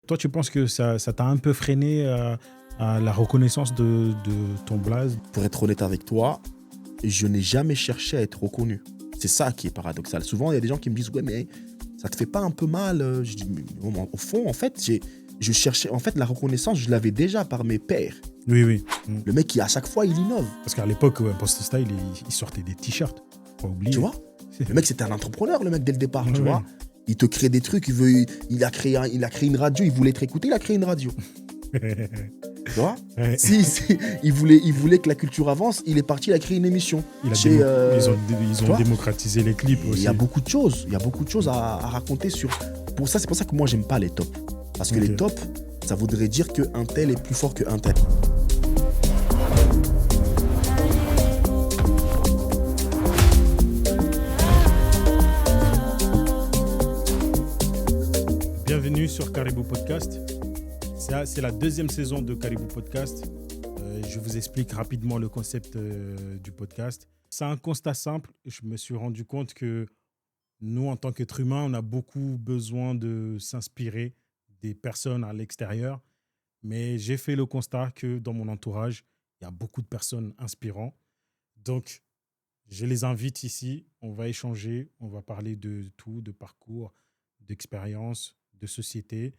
Toi, tu penses que ça t'a un peu freiné à la reconnaissance de ton blaze? Pour être honnête avec toi, je n'ai jamais cherché à être reconnu. C'est ça qui est paradoxal. Souvent, il y a des gens qui me disent: «Ouais, mais ça te fait pas un peu mal?» Je dis: «Mais au fond, en fait, je cherchais en fait, la reconnaissance, je l'avais déjà par mes pairs». Oui, oui. Le mec qui, à chaque fois, il innove, Parce qu'à l'époque, Post Style, il sortait des t-shirts. Faut pas tu oublier. vois? Le mec, c'était un entrepreneur, le mec, dès le départ, tu Ouais. vois? Il te crée des trucs, il a créé une radio, il voulait être écouté, il a créé une radio. Tu vois? Ouais. Si il voulait que la culture avance, il est parti, il a créé une émission. Chez, Ils tu ont vois? démocratisé les clips Il aussi. y a beaucoup de choses, il y a beaucoup de choses à raconter sur. Pour ça, c'est pour ça que moi, j'aime pas les tops. Parce que Ok. les tops, ça voudrait dire qu'un tel est plus fort qu'un tel. Bienvenue sur Caribou Podcast. C'est la deuxième saison de Caribou Podcast. Je vous explique rapidement le concept du podcast. C'est un constat simple. Je me suis rendu compte que nous, en tant qu'êtres humains, on a beaucoup besoin de s'inspirer des personnes à l'extérieur. Mais j'ai fait le constat que dans mon entourage, il y a beaucoup de personnes inspirantes. Donc, je les invite ici. On va échanger. On va parler de tout, de parcours, d'expérience, de société.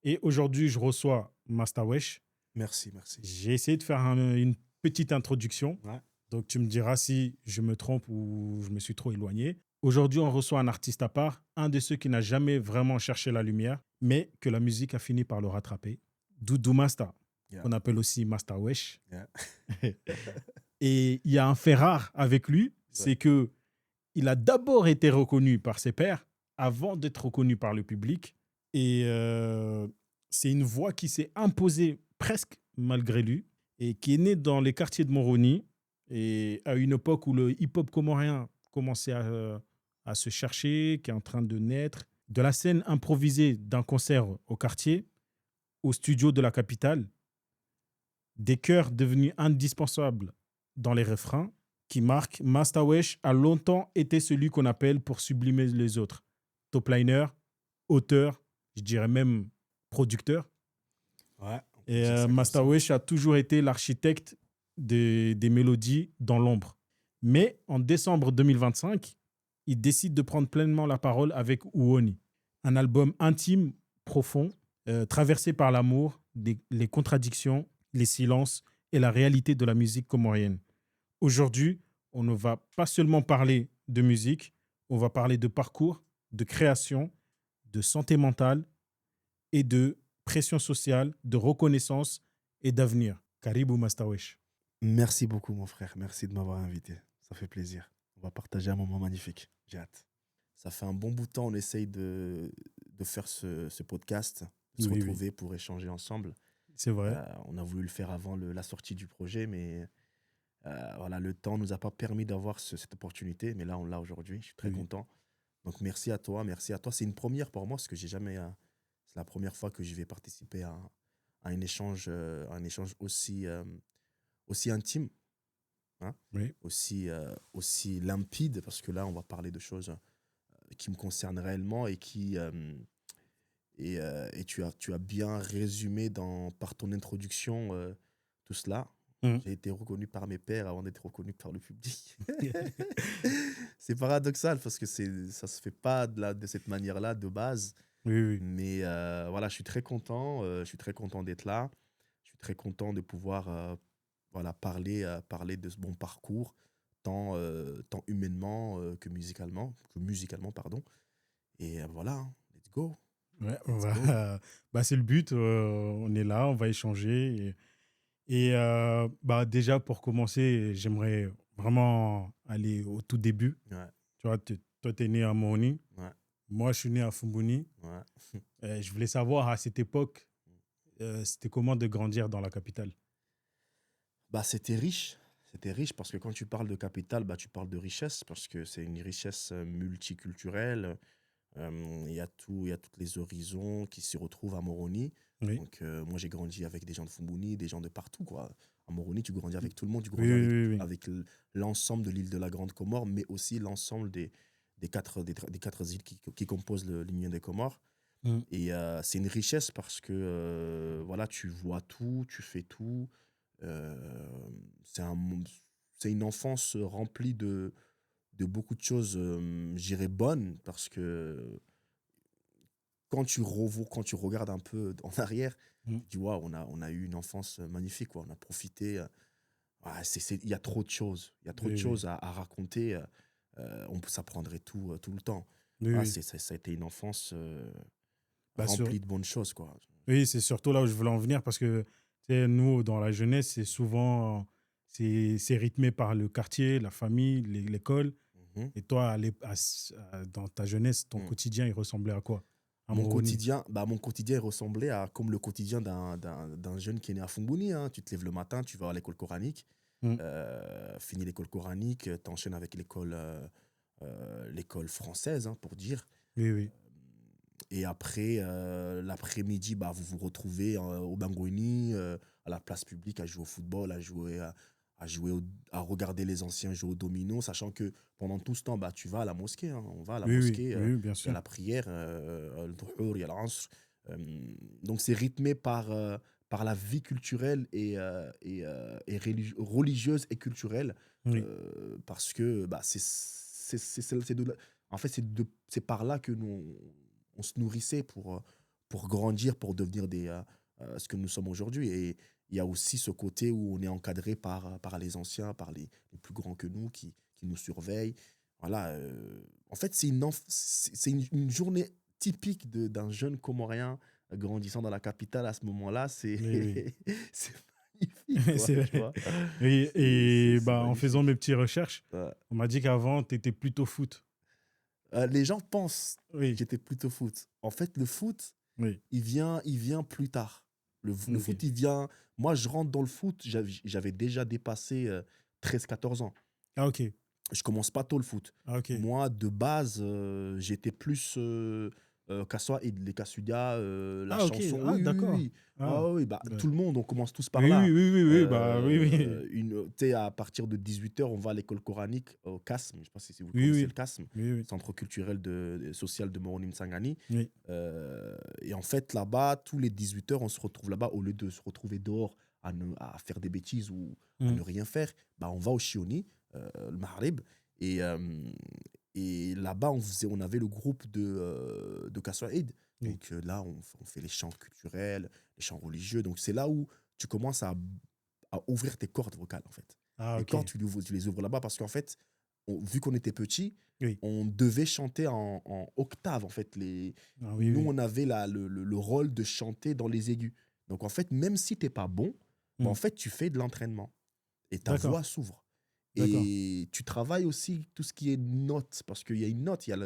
Et aujourd'hui, je reçois Mastawesh. Merci, merci. J'ai essayé de faire une petite introduction. Ouais. Donc, tu me diras si je me trompe ou je me suis trop éloigné. Aujourd'hui, on reçoit un artiste à part, un de ceux qui n'a jamais vraiment cherché la lumière, mais que la musique a fini par le rattraper. Doudou Masta, Yeah. qu'on appelle aussi Mastawesh. Yeah. Et il y a un fait rare avec lui, c'est que il a d'abord été reconnu par ses pairs avant d'être reconnu par le public. Et c'est une voix qui s'est imposée presque malgré lui et qui est née dans les quartiers de Moroni et à une époque où le hip-hop comorien commençait à se chercher, qui est en train de naître. De la scène improvisée d'un concert au quartier, au studio de la capitale, des chœurs devenus indispensables dans les refrains qui marquent. Mastawesh a longtemps été celui qu'on appelle pour sublimer les autres. Topliner, auteur, je dirais même producteur. Ouais, on peut Et dire ça comme ça. Mastawesh a toujours été l'architecte des mélodies dans l'ombre. Mais en décembre 2025, il décide de prendre pleinement la parole avec Ouoni. Un album intime, profond, traversé par l'amour, les contradictions, les silences et la réalité de la musique comorienne. Aujourd'hui, on ne va pas seulement parler de musique, on va parler de parcours, de création, de santé mentale et de pression sociale, de reconnaissance et d'avenir. Karibou Mastawesh. Merci beaucoup, mon frère. Merci de m'avoir invité. Ça fait plaisir. On va partager un moment magnifique. J'ai hâte. Ça fait un bon bout de temps, on essaye de faire ce podcast, de se Oui, retrouver pour échanger ensemble. c'est vrai. On a voulu le faire avant la sortie du projet, mais voilà, le temps ne nous a pas permis d'avoir cette opportunité. Mais là, on l'a aujourd'hui. Je suis très Oui. content. Donc, merci à toi. Merci à toi. C'est une première pour moi, parce que j'ai jamais. C'est la première fois que je vais participer à un échange aussi intime, hein, Oui. aussi limpide, parce que là, on va parler de choses qui me concernent réellement et et tu as bien résumé par ton introduction tout cela. Mhm. J'ai été reconnu par mes pairs avant d'être reconnu par le public. C'est paradoxal parce que ça se fait pas de cette manière-là de base. Oui, oui. Mais voilà, je suis très content. Je suis très content d'être là. Je suis très content de pouvoir voilà, parler de ce bon parcours, tant humainement que musicalement, pardon. Et voilà, hein, let's go. Ouais, Let's go. bah, c'est le but. On est là, on va échanger. Bah, déjà, pour commencer, j'aimerais vraiment aller au tout début. Ouais, Tu vois, toi, tu es né à Moroni. ouais, Moi, je suis né à Fumbuni. ouais. Je voulais savoir, à cette époque, c'était comment de grandir dans la capitale? Bah, c'était riche. C'était riche parce que quand tu parles de capitale, bah, tu parles de richesse parce que c'est une richesse multiculturelle. Il y a tout, il y a tous les horizons qui se retrouvent à Moroni. Oui. Donc, moi, j'ai grandi avec des gens de Fumbuni, des gens de partout, quoi. À Moroni, tu grandis avec tout le monde, tu Oui, grandis oui, oui, oui. avec l'ensemble de l'île de la Grande Comore, mais aussi l'ensemble des quatre îles qui composent l'Union des Comores. Mm. Et c'est une richesse parce que voilà, tu vois tout, tu fais tout. Euh, c'est un, c'est une enfance remplie de beaucoup de choses, je dirais, bonnes, parce que quand tu regardes un peu en arrière, Mm. tu dis, waouh, on a eu une enfance magnifique, quoi. On a profité. Ouais, il y a trop de choses. Il y a trop de Oui, oui. choses à raconter. Ça prendrait tout le temps. Oui, Voilà, oui. ça a été une enfance Bah, remplie de bonnes choses, quoi. oui, c'est surtout là où je voulais en venir parce que tu sais, nous, dans la jeunesse, c'est souvent c'est rythmé par le quartier, la famille, l'école. Mhm. Et toi, dans ta jeunesse, ton Mm. quotidien, il ressemblait à quoi à Mon Moroni? quotidien, mon quotidien il ressemblait à comme le quotidien d'un jeune qui est né à Funguni, hein. Tu te lèves le matin, tu vas à l'école coranique, Mm. finis l'école coranique, t'enchaînes avec l'école française, hein, pour dire. Oui, oui. Et après, l'après-midi, vous vous retrouvez au Bangoni, à la place publique, à jouer au football, à jouer à regarder les anciens jouer au domino, sachant que pendant tout ce temps, tu vas à la mosquée, hein. On va à la Oui, oui, mosquée, oui, oui, bien il y a sûr. la prière, le dhuhr, il y a l'asr. Euh, donc c'est rythmé par la vie culturelle et religieuse et culturelle, Oui, parce que c'est en fait, c'est par là que on se nourrissait pour grandir, pour devenir ce que nous sommes aujourd'hui. Et il y a aussi ce côté où on est encadré par les anciens, par les plus grands que nous, qui nous surveillent. Voilà. En fait, c'est une journée typique d'un jeune Comorien grandissant dans la capitale à ce moment-là. C'est oui, oui. c'est magnifique, quoi, C'est tu vrai. vois. Oui, et C'est bah, en faisant mes magnifique. petites recherches, Ouais. on m'a dit qu'avant, tu étais plutôt foot. Les gens pensent que Oui, j'étais plutôt foot. En fait, le foot, oui. il vient plus tard. Le Ok. foot, il vient. Moi, je rentre dans le foot, j'avais déjà dépassé 13-14 ans. Ah, ok. Je commence pas tôt le foot. Ah, ok. Moi, de base, j'étais plus Kassoa et les Kasuga, la Ah, ok. chanson. Ah, Oui, oui, oui, d'accord. oui. Ah, Ah oui, bah, tout le monde, on commence tous par oui, oui, là. oui, oui, oui, bah, oui, oui. Tu sais, à partir de 18 h, on va à l'école coranique, au CASM. Je ne sais pas si vous Oui, connaissez le oui. CASM, Oui, oui. Centre culturel social de Moroni Msangani. Oui. Et en fait, là-bas, tous les 18 h, on se retrouve là-bas. Au lieu de se retrouver dehors à faire des bêtises ou à Mm. ne rien faire, on va au Chioni, le Mahrib. Et, euh, et là-bas, on avait le groupe de Kassoa Eid. Oui. Donc là, on fait les chants culturels, les chants religieux. Donc c'est là où tu commences à ouvrir tes cordes vocales, en fait. Ah, Les ok. cordes, tu les ouvres là-bas parce qu'en fait, vu qu'on était petits, Oui. on devait chanter en octave, en fait. Ah, oui, Nous, oui. on avait le rôle de chanter dans les aigus. Donc en fait, même si tu n'es pas bon, en Mm. fait, tu fais de l'entraînement et ta D'accord. voix s'ouvre. D'accord. Et tu travailles aussi tout ce qui est notes, parce qu'il y a une note, il y a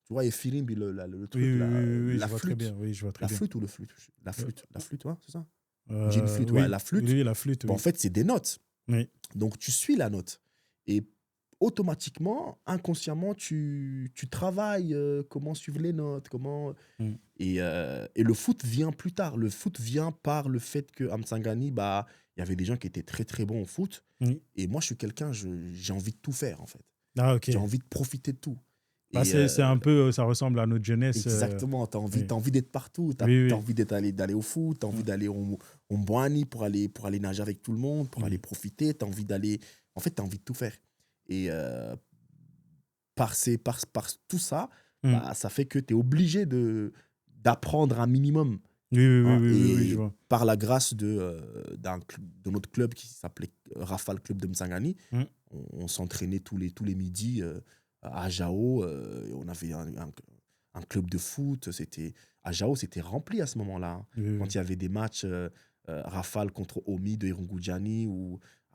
tu vois, et Filimbi, le Oui, truc, oui, oui, oui, oui, je la vois très bien. flûte. Oui, je vois très La bien. flûte ou le flûte? Euh, La flûte, ouais, c'est ça? J'ai une flûte, ouais, oui, la flûte. oui, la flûte, En oui. fait, c'est des notes. Oui. Donc, tu suis la note. Et automatiquement, inconsciemment, tu travailles comment suivre les notes, comment. Mm. Et le foot vient plus tard. Le foot vient par le fait qu'à Mtsangani, il y avait des gens qui étaient très, très bons au foot. Oui. Et moi, je suis quelqu'un, j'ai envie de tout faire, en fait. Ah, J'ai ok. envie de profiter de tout. Bah, Et c'est un peu, ça ressemble à notre jeunesse. exactement, Oui, t'as envie d'être partout. oui, T'as oui. envie d'aller au foot, t'as envie Mm. d'aller au Mbouani pour aller nager avec tout le monde, pour aller Oui. profiter. T'as envie d'aller. En fait, t'as envie de tout faire. Et par tout ça, Mm. ça fait que tu es obligé d'apprendre un minimum, Oui, oui, oui, hein. oui, oui, oui, je Et vois. par la grâce de notre club qui s'appelait Rafale Club de Msangani, Mm. on s'entraînait tous les midis à Jao. Et on avait un club de foot. À Jao, c'était rempli à ce moment-là, hein. Oui, oui, Quand il y avait des matchs Rafale contre Omi de Irungoudjani,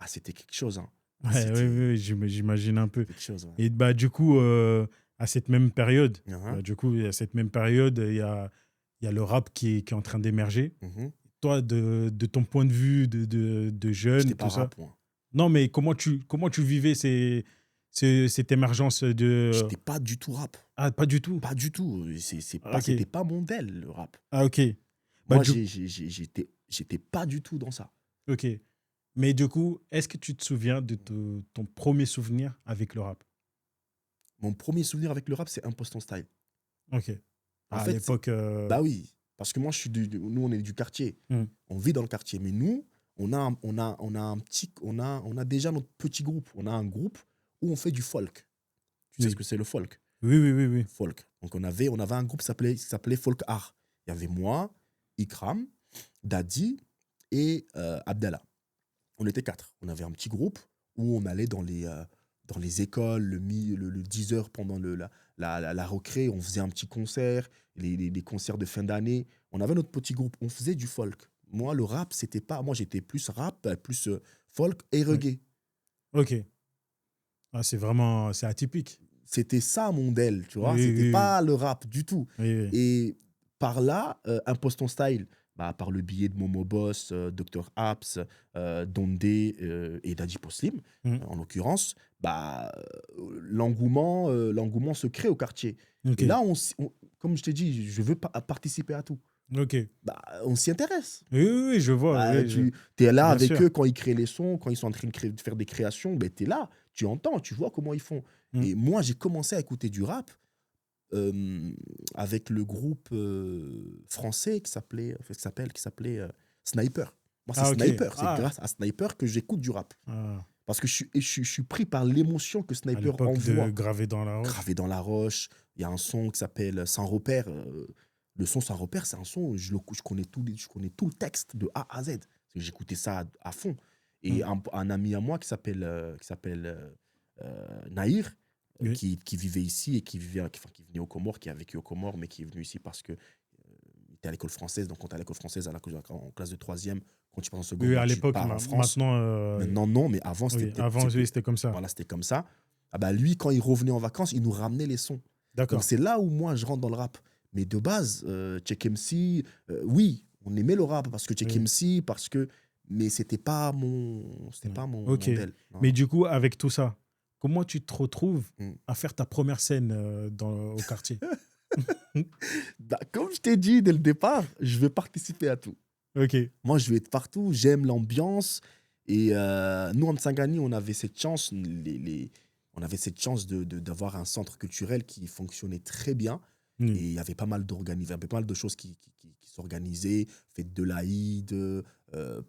c'était quelque chose, hein. oui. Ouais, oui, oui, C'était oui, j'imagine un peu. quelque chose, ouais. Et bah, du coup, à cette même période, Mhm, à cette même période, il y a le rap qui est en train d'émerger. mhm. Toi, de ton point de vue de jeune, J'étais tout pas ça. rap, moi. Non, mais comment tu vivais cette émergence de... J'étais pas du tout rap. Ah, pas du tout. Pas du tout. Ah, ok. C'était pas mon del, le rap. Ah, ok. Bah, Moi, du... j'étais pas du tout dans ça. Ok. Mais du coup, est-ce que tu te souviens de ton premier souvenir avec le rap? Mon premier souvenir avec le rap, c'est Imposton Style. Ok. En À fait, l'époque. bah oui, parce que moi, nous, on est du quartier. Hmm. On vit dans le quartier. Mais nous, on a déjà notre petit groupe. On a un groupe où on fait du folk. Tu sais ce Oui. que c'est le folk? Oui, oui, oui, oui. Folk. Donc, on avait un groupe qui s'appelait Folk Art. Il y avait moi, Ikram, Dadi et Abdallah. On était 4. On avait un petit groupe où on allait dans les écoles, le 10 heures pendant la récré, on faisait un petit concert, les concerts de fin d'année. On avait notre petit groupe, on faisait du folk. Moi, le rap, c'était pas. Moi, j'étais plus rap, plus folk et Oui. reggae. Ok. Ah, c'est atypique. C'était ça mon DEL, tu Oui, vois. oui, C'était oui. pas le rap du tout. Oui, oui. Et par là, Impose ton style, bah, par le biais de Momo Boss, Dr. Apps, Dondé et Daddy Poslim, Hmm. en l'occurrence, bah, l'engouement se crée au quartier. Ok. Et là, comme je t'ai dit, je veux participer à tout. Ok. Bah, on s'y intéresse. Oui, oui, oui, je vois. Bah, Oui, tu es là bien avec sûr. eux quand ils créent les sons, quand ils sont en train de faire des créations, ben, tu es là, tu entends, tu vois comment ils font. Hmm. Et moi, j'ai commencé à écouter du rap avec le groupe français qui s'appelait Sniper. Moi, c'est Ah, ok. Sniper. C'est Ah, grâce à Sniper que j'écoute du rap. ah. Parce que je suis pris par l'émotion que À Sniper l'époque de envoie. Gravé dans la roche. Gravé dans la roche, il y a un son qui s'appelle Sans repère. Le son Sans repère, c'est un son, je connais tout le texte de A à Z. Parce que j'écoutais ça à fond. Hmm. Et un ami à moi qui s'appelle Nahir, Oui. qui vivait ici et qui venait aux Comores, qui a vécu aux Comores, mais qui est venu ici parce que il était à l'école française. Donc, quand tu es à l'école française, en classe de troisième, quand tu passes en Oui, seconde, oui, bah, à tu l'époque, pars en France. maintenant. Maintenant, non, mais avant, c'était Oui, peut-être. avant, oui, c'était comme ça. Voilà, c'était comme ça. Ah bah, lui, quand il revenait en vacances, il nous ramenait les sons. Donc, D'accord. c'est là où moi, je rentre dans le rap. Mais de base, Check MC, oui, on aimait le rap parce que Check Oui. MC, mais c'était Ouais. pas mon Ok. modèle. Non, Mais non. du coup, avec tout ça, comment tu te retrouves Mm. à faire ta première scène au quartier? Bah, comme je t'ai dit dès le départ, je veux participer à tout. Ok. Moi, je veux être partout, j'aime l'ambiance. Et nous, en Tsangani, on avait cette chance, on avait cette chance d'avoir un centre culturel qui fonctionnait très bien. Oui. Et il y avait pas mal pas mal de choses qui s'organisaient. Fête de l'Aïd,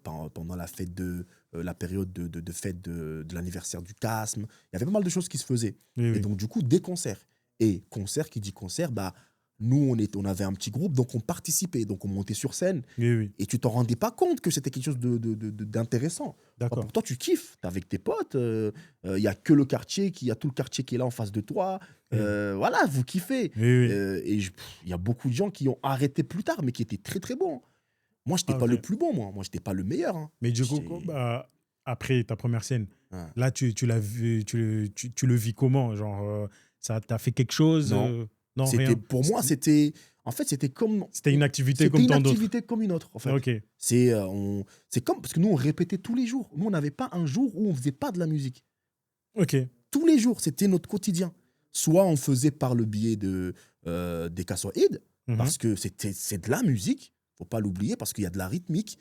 pendant la période de fête de l'anniversaire du CASM. Il y avait pas mal de choses qui se faisaient. Oui, Et oui. donc, du coup, des concerts. Et concert, qui dit concert, bah, nous, on avait un petit groupe, donc on participait. Donc, on montait sur scène. Oui, oui. Et tu t'en rendais pas compte que c'était quelque chose d'intéressant. D'accord. Pour toi, tu kiffes, t'es avec tes potes, il y a que le quartier, il y a tout le quartier qui est là en face de toi. Oui, Voilà, vous kiffez. oui. Oui. Et il y a beaucoup de gens qui ont arrêté plus tard, mais qui étaient très très bons. Moi, j'étais Ah, pas ok. le plus bon, moi. Moi, j'étais pas le meilleur. Hein. Mais du coup, J'étais- après ta première scène, hein. là, tu l'as vu, tu le vis comment? Genre, ça t'a fait quelque chose? Non. Non, rien. Pour moi, c'était. En fait, C'était une activité c'était comme une tant d'autres. activité comme une autre, en fait. Ok. C'est comme. Parce que nous, on répétait tous les jours. Nous, on n'avait pas un jour où on faisait pas de la musique. Ok. Tous les jours, c'était notre quotidien. Soit on faisait par le biais des cassoïdes, Mhm. parce que c'est de la musique, faut pas l'oublier, parce qu'il y a de la rythmique,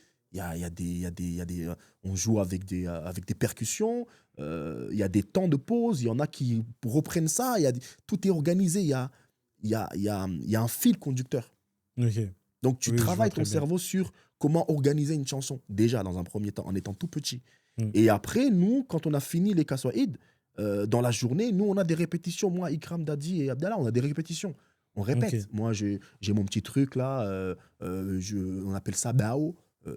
on joue avec des percussions, il y a des temps de pause, il y en a qui reprennent ça, tout est organisé, il y a un fil conducteur. Ok. Donc tu Oui, je vois travailles ton très bien. cerveau sur comment organiser une chanson, déjà dans un premier temps, en étant tout petit. Mm. Et après, nous, quand on a fini les cassoïdes, dans la journée, nous, on a des répétitions. Moi, Ikram, Dadi et Abdallah, on a des répétitions. On répète. Ok. Moi, j'ai mon petit truc là, on appelle ça Bao. Mm.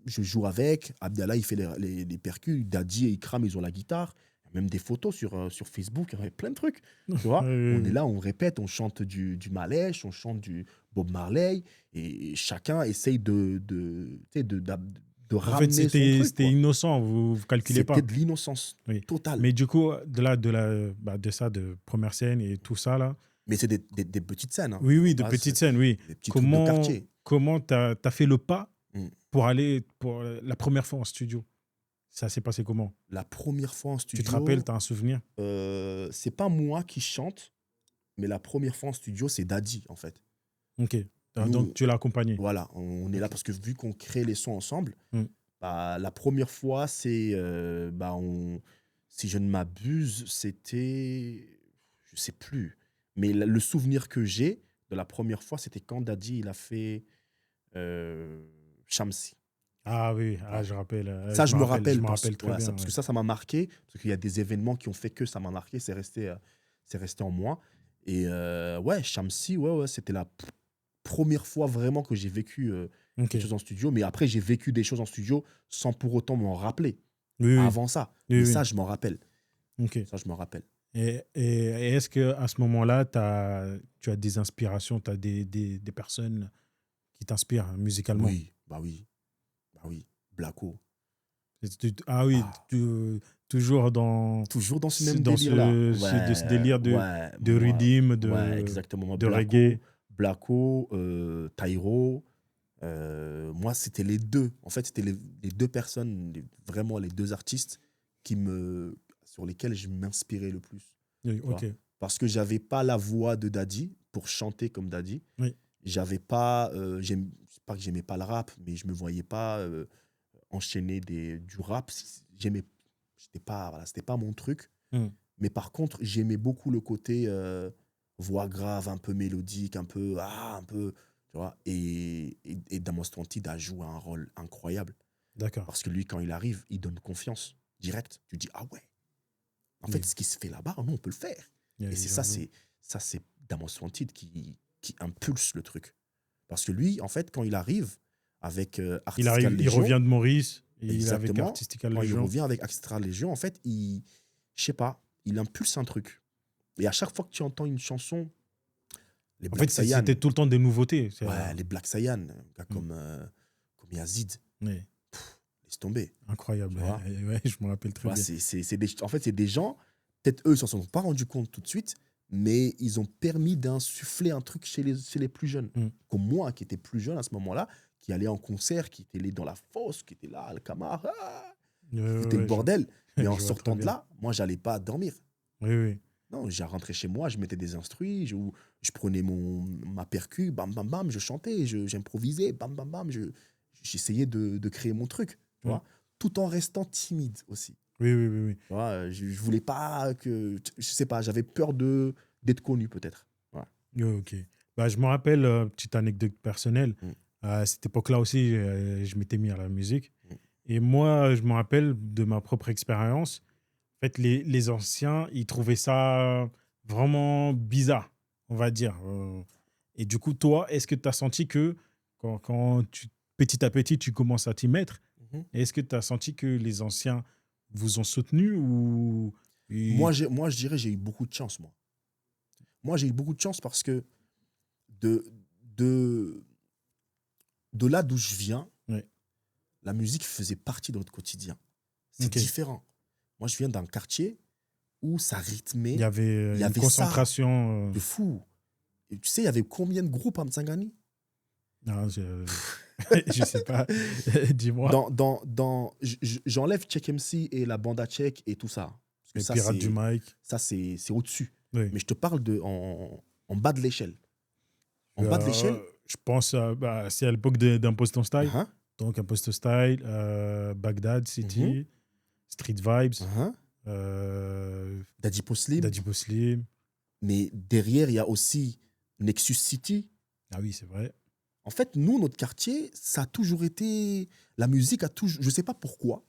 Je joue avec. Abdallah, il fait les percus. Dadi et Ikram, ils ont la guitare. Il y a même des photos sur Facebook, il y a plein de trucs. Tu vois, on est là, on répète, on chante du Malèche, on chante du Bob Marley. Et chacun essaye tu sais, de En fait, ramener son truc. c'était Quoi. innocent, vous ne calculez C'était pas. de l'innocence Oui. totale. Mais du coup, de ça, de première scène et tout ça, là. Mais c'est des petites scènes. Hein. Oui, oui, En de base, petites scènes, oui. des petits trucs de quartier. Comment t'as fait le pas Mm. pour aller pour la première fois en studio? Ça s'est passé comment? La première fois en Tu te studio, rappelles, t'as un souvenir? c'est pas moi qui chante, mais la première fois en studio, c'est Daddy, en fait. Ok. Nous, Donc, tu l'as accompagné. voilà, on est là parce que vu qu'on crée les sons ensemble, Mm. bah, la première fois, c'est, si je ne m'abuse, c'était, je sais plus, mais le souvenir que j'ai de la première fois, c'était quand Daddy, il a fait Shamsi. Ah oui, Ouais. je rappelle. Ça, je me Je rappelle me rappelle très bien. parce Ouais. que ça m'a marqué. Parce qu'il y a des événements qui ont fait que ça m'a marqué. C'est resté en moi. Et ouais, Shamsi, ouais, c'était la première fois vraiment que j'ai vécu Ok. quelque chose en studio. Mais après, j'ai vécu des choses en studio sans pour autant m'en rappeler Oui, oui. avant ça. Oui, Mais oui. ça, je m'en rappelle. Ok. Ça, je m'en rappelle. Et est-ce qu'à ce moment-là, tu as des inspirations, tu as des personnes qui t'inspirent hein, musicalement? Oui, bah oui, bah oui. Blacko. Ah oui, Ah, toujours dans, toujours dans ce même dans délire-là. de ce Ouais, délire ouais, de moi, rhythm, ouais, exactement. Moi, de reggae. Blacko, Tyro. Moi, c'était les deux. En fait, c'était les deux personnes, vraiment les deux artistes sur lesquels je m'inspirais le plus. Oui, Tu ok. vois. Parce que j'avais pas la voix de Daddy pour chanter comme Daddy. Oui. J'avais pas, c'est pas que j'aimais pas le rap, mais je me voyais pas enchaîner du rap. J'aimais, voilà, c'était pas mon truc. Hmm. Mais par contre, j'aimais beaucoup le côté voix grave, un peu mélodique, un peu, tu vois. Et Damos Twantid a joué un rôle incroyable. D'accord. Parce que lui, quand il arrive, il donne confiance direct. Tu dis, ah ouais, en fait, Oui. ce qui se fait là-bas, nous, on peut le faire. Et c'est ça, c'est Damos Twantid qui impulse le truc. Parce que lui, en fait, quand il arrive avec Artistical Il Légion, revient de Maurice, et il est avec exactement, Artistical quand il Legion. revient avec Artistical Légion, en fait, je sais pas, il impulse un truc. Et à chaque fois que tu entends une chanson, les En Black fait, Saiyan, c'était tout le temps des nouveautés. ouais, les Black Saiyan, un gars Hmm. comme Yazid, Ouais, laisse tomber. incroyable. Tu vois. Ouais, je me rappelle très Voilà, bien. en fait, c'est des gens, peut-être eux, ils s'en sont pas rendus compte tout de suite, mais ils ont permis d'insuffler un truc chez les plus jeunes. Hmm. Comme moi, qui était plus jeune à ce moment-là, qui allait en concert, qui était allé dans la fosse, qui était là, le camar, qui foutait le Ouais, bordel. Mais en je vois très sortant de bien. là, moi, j'allais pas dormir. Oui, oui. Non, j'ai rentré chez moi, je mettais des instruits, je prenais ma percu, bam, bam, bam, je chantais, j'improvisais, bam, bam, bam, j'essayais de créer mon truc, tu Hmm. vois, tout en restant timide aussi. Oui, oui, oui, oui. Tu vois, je voulais pas je sais pas, j'avais peur d'être connu peut-être. Voilà. Ok. Bah, je me rappelle, petite anecdote personnelle. Mm, À cette époque-là aussi, je m'étais mis à la musique. mm, Et moi, je me rappelle de ma propre expérience. En fait, les anciens, ils trouvaient ça vraiment bizarre, on va dire. Et du coup, toi, est-ce que tu as senti que petit à petit, tu commences à t'y mettre, mhm. est-ce que tu as senti que les anciens vous ont soutenu ou... Moi, je dirais j'ai eu beaucoup de chance, moi. Moi, j'ai eu beaucoup de chance parce que de, de, de là d'où je viens, Ouais. la musique faisait partie de notre quotidien. C'est Ok. différent. Moi, je viens d'un quartier où ça Il y rythmait. avait Il y une avait ça concentration. de fou. Et tu sais, il y avait combien de groupes à Mtsangani? Non, je sais pas. Dis-moi. J'enlève Check MC et la banda Check et tout ça. Parce que Les pirates du Mike. ça, c'est au-dessus. Oui. Mais je te parle en bas de l'échelle. En bas de l'échelle, Je pense c'est à l'époque d'Imposton Style. hein, Donc Imposton Style, Baghdad mhm, City, Street Vibes, hein, Daddy Poslim. Daddy Muslim. Mais derrière, il y a aussi Nexus City. Ah oui, c'est vrai. En fait, nous, notre quartier, ça a toujours été. La musique a toujours. Je ne sais pas pourquoi,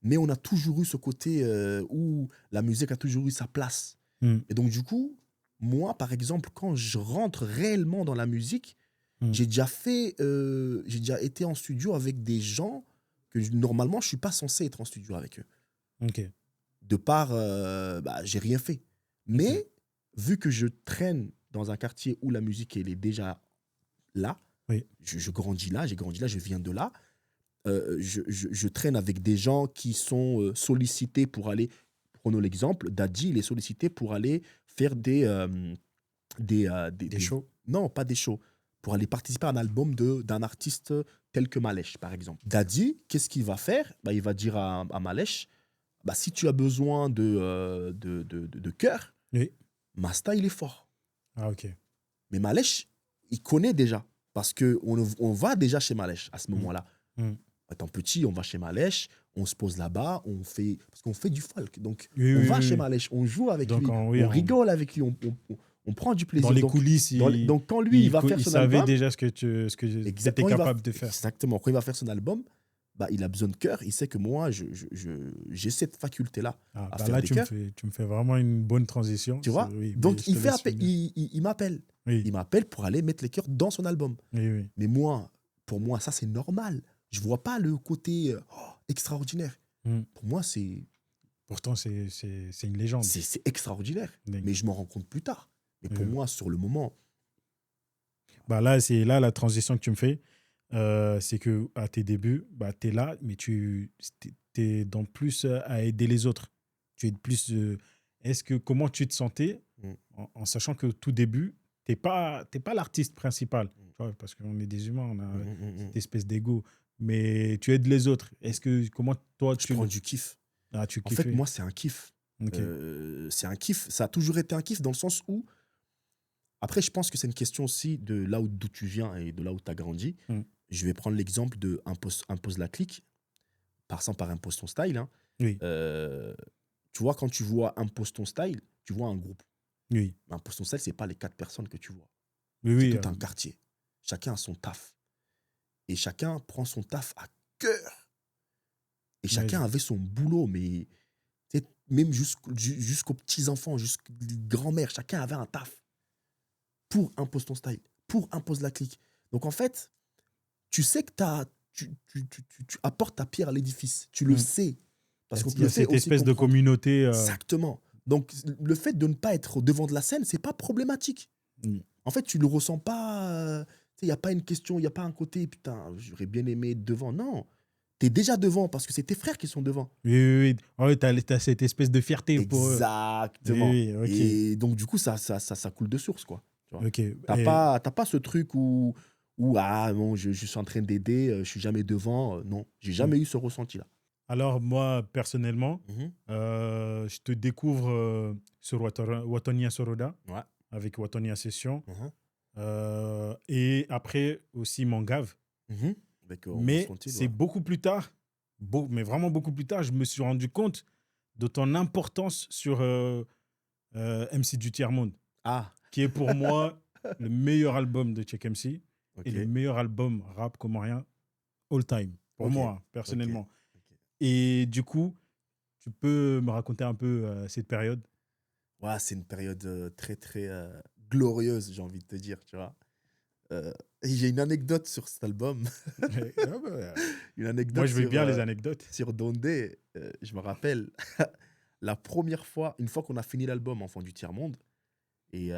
mais on a toujours eu ce côté où la musique a toujours eu sa place. Hmm, Et donc, du coup, moi, par exemple, quand je rentre réellement dans la musique, hmm. j'ai déjà été en studio avec des gens que normalement, je ne suis pas censé être en studio avec eux. Ok. De par, j'ai rien fait. Mais vu que je traîne dans un quartier où la musique, elle est déjà là, Oui. je grandis là, j'ai grandi là, je viens de là, je traîne avec des gens qui sont sollicités pour aller, prenons l'exemple, Daddy, il est sollicité pour aller faire Des shows. non, pas des shows, pour aller participer à un album d'un artiste tel que Malèche, par exemple. Daddy, qu'est-ce qu'il va faire? Bah, il va dire à Malèche, bah, si tu as besoin de cœur, Oui. Masta, il est fort. Ah, ok. Mais Malèche, il connaît déjà. Parce qu'on va déjà chez Malèche à ce moment-là. Hmm. Étant petit, on va chez Malèche, on se pose là-bas, parce qu'on fait du folk. Donc, Oui, on oui, va oui, chez oui. Malèche, on joue avec Donc, lui, oui, on rigole avec lui, On prend du Dans plaisir. les coulisses, Donc, quand lui, il va faire il son savait album, déjà ce que tu étais quand il va, capable de faire. exactement, quand il va faire son album, bah, il a besoin de cœur. Il sait que moi, j'ai cette faculté-là Ah, à bah faire là, des cœurs. tu me fais vraiment une bonne transition. Tu vois? Oui, mais Donc, je te laisse finir. il m'appelle. Oui, Il m'appelle pour aller mettre les cœurs dans son album. oui, oui. Mais moi, pour moi, ça, c'est normal. Je vois pas le côté extraordinaire. Mm. Pour moi, c'est Pourtant, c'est une légende. c'est extraordinaire. Dingue. Mais je m'en rends compte plus tard. Mais pour Oui. moi, sur le moment, Bah là, c'est là la transition que tu me fais. C'est que à tes débuts, bah, tu es là, mais tu es dans plus à aider les autres. Tu es plus. Comment tu te sentais Mm. en sachant que tout début, t'es pas l'artiste principal, tu vois, parce qu'on est des humains, on a cette espèce d'ego, mais tu aides les autres. Comment toi je tu prends du kiff. tu En fait, kiffais? moi, c'est un kiff. Ok. C'est un kiff. Ça a toujours été un kiff dans le sens où, après, je pense que c'est une question aussi de là d'où tu viens et de là où tu as grandi. Mm. Je vais prendre l'exemple de Impose la clique, passant par Impose ton style. Hein. Oui, Tu vois, quand tu vois Impose ton style, tu vois un groupe. oui, Mais Impose ton style, c'est pas les 4 personnes que tu vois. oui, C'est oui. tout un quartier. Chacun a son taf. Et chacun prend son taf à cœur. Et chacun avait son boulot, mais tu sais, même jusqu'aux petits-enfants, jusqu'aux grands-mères, chacun avait un taf pour Impose ton style, pour Impose la clique. Donc en fait, tu sais que tu apportes ta pierre à l'édifice. Tu le Mm. sais. Parce qu'on te Il y le a fait cette aussi espèce de comprendre. communauté. Exactement. Donc le fait de ne pas être au devant de la scène, c'est pas problématique. Mm. En fait, tu le ressens pas. Il n'y a pas une question, il n'y a pas un côté, putain, j'aurais bien aimé être devant. Non. Tu es déjà devant parce que c'est tes frères qui sont devant. Oui, oui, oui. Oh, oui, t'as cette espèce de fierté pour eux. Exactement. Oui, oui, ok. Et donc, du coup, ça coule de source, quoi. Tu vois. Ok. T'as pas ce truc où ah non, je suis en train d'aider, je suis jamais devant. Non, j'ai jamais eu ce ressenti-là. Alors, moi, personnellement, Mhm. je te découvre sur Watonia Soroda, Ouais. avec Watonia Session, Mhm. et après aussi Mangave. Mhm. Avec Omar Mais Frontil, c'est ouais. beaucoup plus tard, mais vraiment beaucoup plus tard, je me suis rendu compte de ton importance sur MC du Tiers-Monde, Ah, qui est pour moi le meilleur album de Check MC et ok. le meilleur album rap comorien all time, pour Ok. moi, Ok. personnellement. Ok. Et du coup, tu peux me raconter un peu cette période? Ouais, c'est une période très, très glorieuse, j'ai envie de te dire, tu vois. Et j'ai une anecdote sur cet album. Ah bah, Une moi, anecdote je veux bien les anecdotes. sur Dondé. Je me rappelle, la première fois, une fois qu'on a fini l'album Enfant du Tiers-Monde, et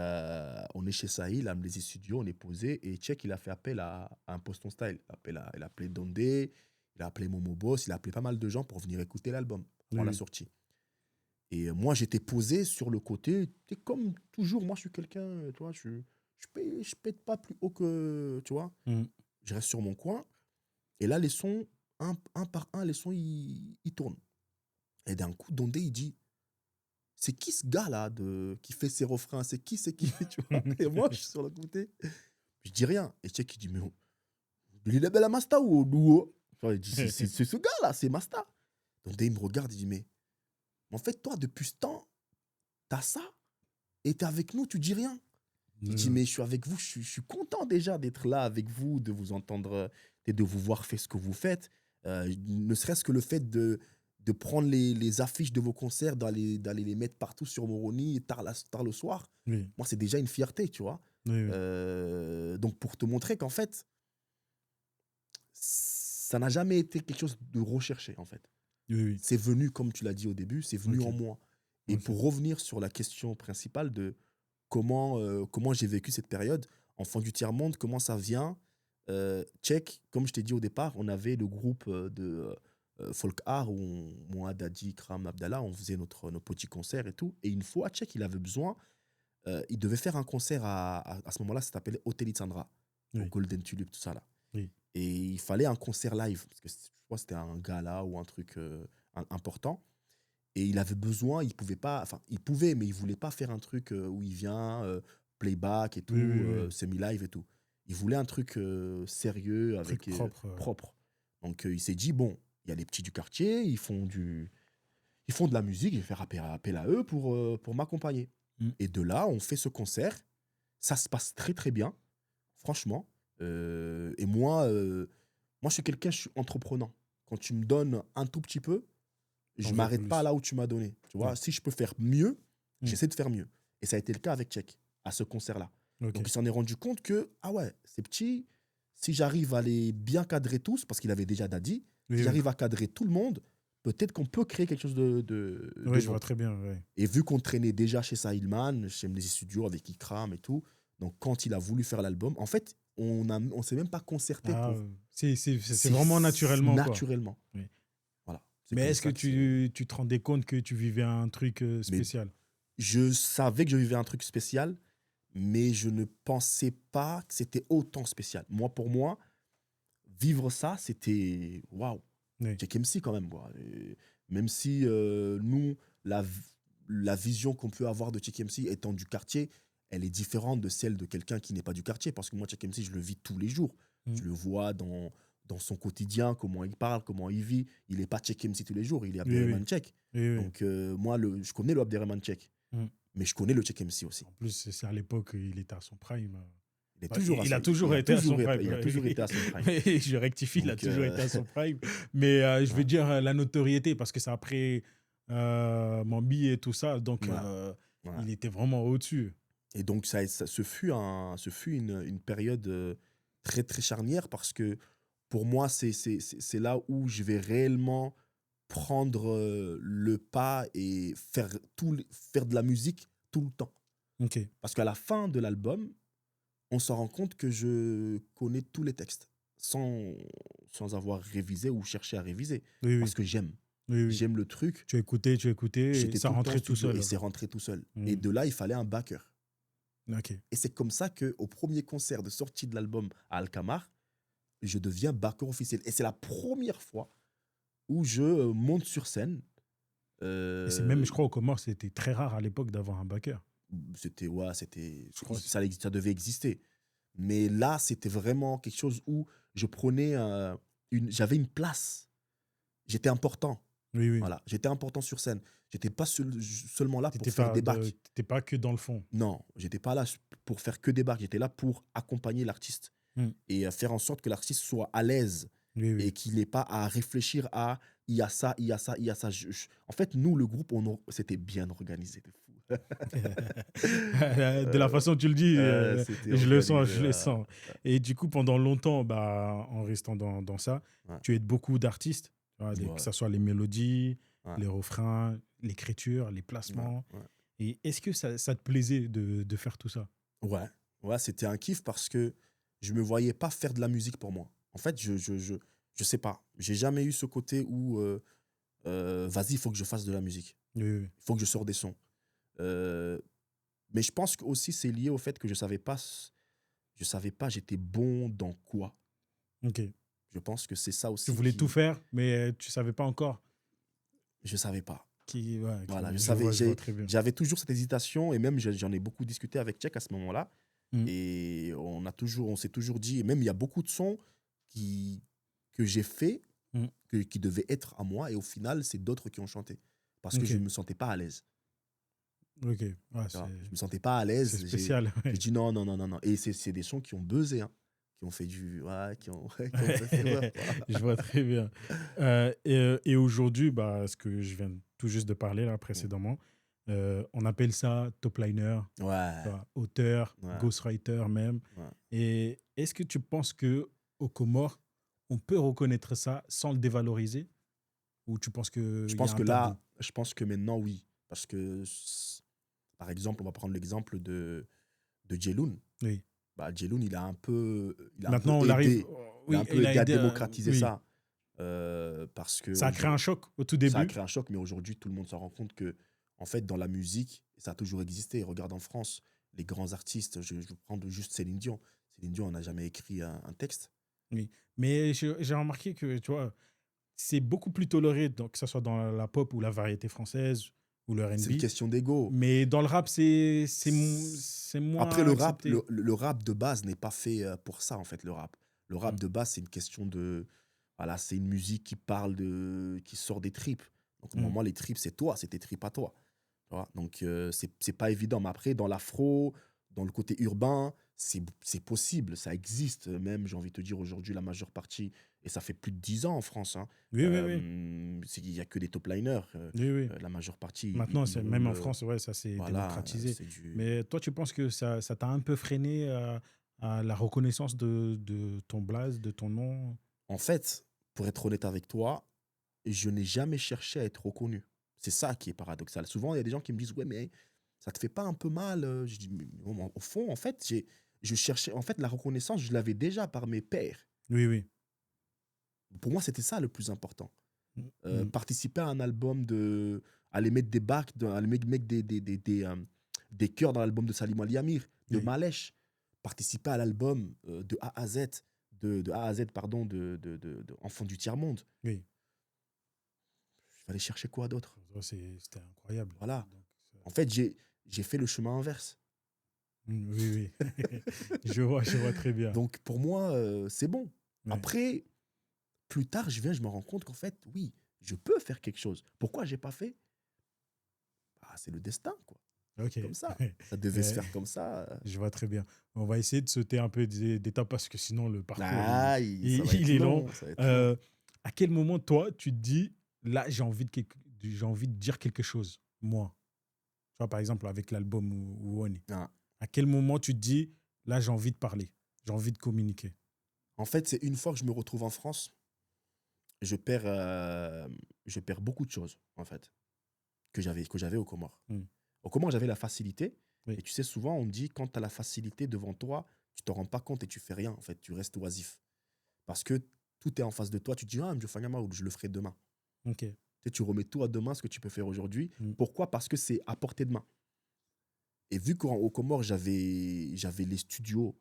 on est chez Sahil, à Amnésie Studio, on est posé, et Tchèque, il a fait appel à un Poston Style. Il a appelé Dondé, il a appelé Momo Boss, il a appelé pas mal de gens pour venir écouter l'album avant la Oui. sortie. Et moi, j'étais posé sur le côté. Comme toujours, moi, je suis quelqu'un, tu vois, je pète pas plus haut que, tu vois. Mm. Je reste sur mon coin. Et là, les sons, un par un, les sons, ils tournent. Et d'un coup, Dondé, il dit, c'est qui ce gars-là qui fait ses refrains? C'est qui, tu vois? Et moi, je suis sur le côté. Je dis rien. Et Tchèque, il dit, mais il est belle à Masta ou au Douo? Enfin, il dit, c'est ce gars-là, c'est Masta. Dondé, il me regarde, il dit, mais en fait, toi, depuis ce temps, t'as ça et t'es avec nous, tu dis rien. Je dis, mais je suis avec vous, je suis content déjà d'être là avec vous, de vous entendre et de vous voir faire ce que vous faites. Ne serait-ce que le fait de prendre les affiches de vos concerts, d'aller les mettre partout sur Moroni tard le soir. Oui, Moi, c'est déjà une fierté, tu vois. oui, oui. Donc, pour te montrer qu'en fait, ça n'a jamais été quelque chose de recherché, en fait. Oui, oui. C'est venu, comme tu l'as dit au début, c'est venu Ok. en moi. Et Ok. pour revenir sur la question principale de comment j'ai vécu cette période, enfant du tiers-monde, comment ça vient Check, comme je t'ai dit au départ, on avait le groupe de folk art où moi, Dadi, Kram, Abdallah, on faisait nos petits concerts et tout. Et une fois, Check, il avait besoin, il devait faire un concert à ce moment-là, ça s'appelait Hotel Itzandra, au Oui. Golden Tulip, tout ça là. Oui. Et il fallait un concert live, parce que je crois que c'était un gala ou un truc important. Et il avait besoin, il pouvait pas, enfin, il pouvait, mais il voulait pas faire un truc où il vient, playback et tout, Oui, oui, oui. semi-live et tout. Il voulait un truc sérieux, Truc avec propre. propre. Donc il s'est dit, bon, il y a les petits du quartier, ils font de la musique, je vais faire appel à eux pour m'accompagner. Mm. Et de là, on fait ce concert. Ça se passe très, très bien, franchement. Et moi, je suis quelqu'un, je suis entreprenant. Quand tu me donnes un tout petit peu, je T'en ne veux m'arrête pas plus. là où tu m'as donné. Tu vois, Ouais. si je peux faire mieux, Mm. j'essaie de faire mieux. Et ça a été le cas avec Tchèque, à ce concert-là. Ok. Donc, il s'en est rendu compte que, ah ouais, c'est petit. Si j'arrive à les bien cadrer tous, parce qu'il avait déjà Daddy, Oui, si oui. j'arrive à cadrer tout le monde, peut-être qu'on peut créer quelque chose Ouais, de je vois bon. très bien. Ouais. Et vu qu'on traînait déjà chez Sahilman, chez Mnesis Studio, avec Ikram et tout, donc quand il a voulu faire l'album, en fait, on s'est même pas concerté Ah, pour. c'est C'est vraiment naturellement, quoi. naturellement. Oui. Voilà. C'est Mais comme est-ce que ça que c'est. tu te rendais compte que tu vivais un truc Mais spécial? je savais que je vivais un truc spécial, mais je ne pensais pas que c'était autant spécial. Moi, pour moi, vivre ça, c'était waouh. Oui. Check MC quand même, quoi. Et même si nous, la vision qu'on peut avoir de Check MC étant du quartier, elle est différente de celle de quelqu'un qui n'est pas du quartier. Parce que moi, Check MC, je le vis tous les jours. Mm. Je le vois dans son quotidien, comment il parle, comment il vit. Il n'est pas Check MC tous les jours, il est Oui, oui. Abderrahmane Check. Oui, oui. Donc, moi, je connais le Abderrahmane Check, Mm. mais je connais le Check MC aussi. En plus, c'est à l'époque, il était à son prime. Il est Bah, toujours à il a son, toujours été à son prime. il a toujours été à son prime. Oui, je rectifie, il a Donc, toujours été à son prime. Mais je veux ouais, dire la notoriété, parce que c'est après Mambi et tout ça, donc ouais, ouais. il était vraiment au-dessus. Et donc, ce fut une période très, très charnière parce que pour moi, c'est là où je vais réellement prendre le pas et faire de la musique tout le temps. Ok. Parce qu'à la fin de l'album, on se rend compte que je connais tous les textes sans avoir révisé ou cherché à réviser. Oui, Parce oui. que j'aime. Oui, oui. J'aime le truc. Tu écoutais, et J'étais ça tout le temps en rentrait tout studio seul. et c'est rentré tout seul. Et Mm. de là, il fallait un backer. Ok. Et c'est comme ça qu'au premier concert de sortie de l'album à Alcamar, je deviens backer officiel. Et c'est la première fois où je monte sur scène. Et c'est même, je crois, au Comores, c'était très rare à l'époque d'avoir un backer. Ouais, Je crois. ça devait exister. Mais là, c'était vraiment quelque chose où je prenais j'avais une place. J'étais important. Oui, oui. Voilà, j'étais important sur scène. J'étais pas seulement là pour T'étais faire pas, des bacs. t'étais pas que dans le fond. Non, j'étais pas là pour faire que des bacs. J'étais là pour accompagner l'artiste Mm. et faire en sorte que l'artiste soit à l'aise Oui, oui. et qu'il n'ait pas à réfléchir à il y a ça, il y a ça, il y a ça. En fait, nous, le groupe, c'était bien organisé, de fou. De la façon dont tu le dis, C'était je le sens, organisé. je le sens. Et du coup, pendant longtemps, bah, en restant dans ça, Ouais. tu aides beaucoup d'artistes, tu vois, Ouais. que ce soit les mélodies, Ouais. les refrains, l'écriture, les placements. Ouais. Et est-ce que ça te plaisait de faire tout ça? Ouais, c'était un kiff parce que je me voyais pas faire de la musique pour moi. En fait, je sais pas. J'ai jamais eu ce côté où vas-y, il faut que je fasse de la musique. Oui, oui. Il faut que je sorte des sons. Mais je pense que aussi c'est lié au fait que je savais pas j'étais bon dans quoi. Ok. Je pense que c'est ça aussi Tu voulais tout faire, mais tu savais pas encore je savais pas. Voilà, je vois très bien. j'avais toujours cette hésitation et même j'en ai beaucoup discuté avec Tchèque à ce moment-là. Mm. Et on s'est toujours dit, et même il y a beaucoup de sons que j'ai fait, Mm. qui devaient être à moi, et au final, c'est d'autres qui ont chanté. Parce que Ok. je ne me sentais pas à l'aise. Ok. Ouais, Tu vois. c'est Je me sentais pas à l'aise. c'est spécial. J'ai dit non, non, non, non, non. Et c'est des sons qui ont buzzé, hein, qui ont fait du. Ouais, qui ont fait fureur, quoi. Je vois très bien. Et aujourd'hui, bah, ce que je viens tout juste de parler là précédemment, on appelle ça top liner, Ouais, auteur, ouais, ghostwriter même. ouais. Et est-ce que tu penses que au Comores, on peut reconnaître ça sans le dévaloriser? Ou tu penses qu'il y a un tabou? Je pense que maintenant, oui. Parce que, par exemple, on va prendre l'exemple de Jeloun. Oui. Bah, Jeloun, il a un peu Maintenant, on arrive. aidé. Il a Oui, un peu il a aidé à aidé. démocratiser Oui. ça. Parce que Ça a créé un choc au tout ça a début. créé un choc, mais aujourd'hui, tout le monde s'en rend compte que, en fait, dans la musique, ça a toujours existé. Regarde en France, les grands artistes, je prends juste Céline Dion. Céline Dion, on n'a jamais écrit un texte. Oui. Mais j'ai remarqué que, tu vois, c'est beaucoup plus toléré, donc, que ce soit dans la pop ou la variété française ou le C'est une R&B. question d'ego. Mais dans le rap, c'est moins Après, le rap, accepté. le rap de base n'est pas fait pour ça, en fait, le rap. Le rap Mm. de base, c'est une question de. Voilà, c'est une musique qui parle qui sort des tripes. Donc, Mm. normalement, les tripes, c'est toi, c'est tes tripes à toi. Tu vois. Donc, c'est pas évident. Mais après, dans l'afro, dans le côté urbain, c'est possible, ça existe. Même, j'ai envie de te dire, aujourd'hui, la majeure partie, et ça fait plus de 10 ans en France, hein, Oui, oui, oui. il n'y a que des top liners. Oui, oui. La majeure partie, Maintenant, ils même roulent. en France, ouais, ça s'est Voilà, démocratisé. c'est du. Mais toi, tu penses que ça t'a un peu freiné à la reconnaissance de ton blaze, de ton nom? En fait, pour être honnête avec toi, je n'ai jamais cherché à être reconnu. C'est ça qui est paradoxal. Souvent, il y a des gens qui me disent: «Ouais, mais ça te fait pas un peu mal?» Je dis: «Mais au fond, en fait, je cherchais en fait, la reconnaissance, je l'avais déjà par mes pairs». Oui, oui. Pour moi, c'était ça le plus important. Mm, mm. Participer à un album aller mettre des bacs, aller mettre des chœurs dans l'album de Salim Ali Amir, de Oui, Malèche. Participer à l'album de A à Z, de A à Z, pardon, de Enfants du Tiers-Monde. oui. Il fallait chercher quoi d'autre? Ça, c'était incroyable. Voilà. Donc, En fait, j'ai fait le chemin inverse. oui, oui. Je vois très bien. Donc, pour moi, c'est bon. Ouais. Après, plus tard, je me rends compte qu'en fait, oui, je peux faire quelque chose. Pourquoi j'ai pas fait? Ah, c'est le destin, quoi. Ok. Comme ça. Ça devait se Euh, faire comme ça. je vois très bien. On va essayer de sauter un peu d'étapes parce que sinon, le parcours, Ça va être il est long. long, ça va être long. Euh, à quel moment, toi, tu te dis, là, j'ai envie de dire quelque chose, moi? Tu vois, par exemple, avec l'album ou On. Ah. À quel moment tu te dis, là, j'ai envie de parler, j'ai envie de communiquer? En fait, c'est une fois que je me retrouve en France, je perds, je perds beaucoup de choses, en fait, que j'avais aux Comores. Hmm. Aux Comores, j'avais la facilité. Oui, Et tu sais, souvent, on dit, quand tu as la facilité devant toi, tu t'en rends pas compte et tu fais rien, en fait. Tu restes oisif. Parce que tout est en face de toi. Tu te dis: «Ah, Mdio Fanyama, je le ferai demain». ok. Tu sais, tu remets tout à demain, ce que tu peux faire aujourd'hui. Hmm. Pourquoi? Parce que c'est à portée de main. Et vu qu'aux Comores, j'avais les studios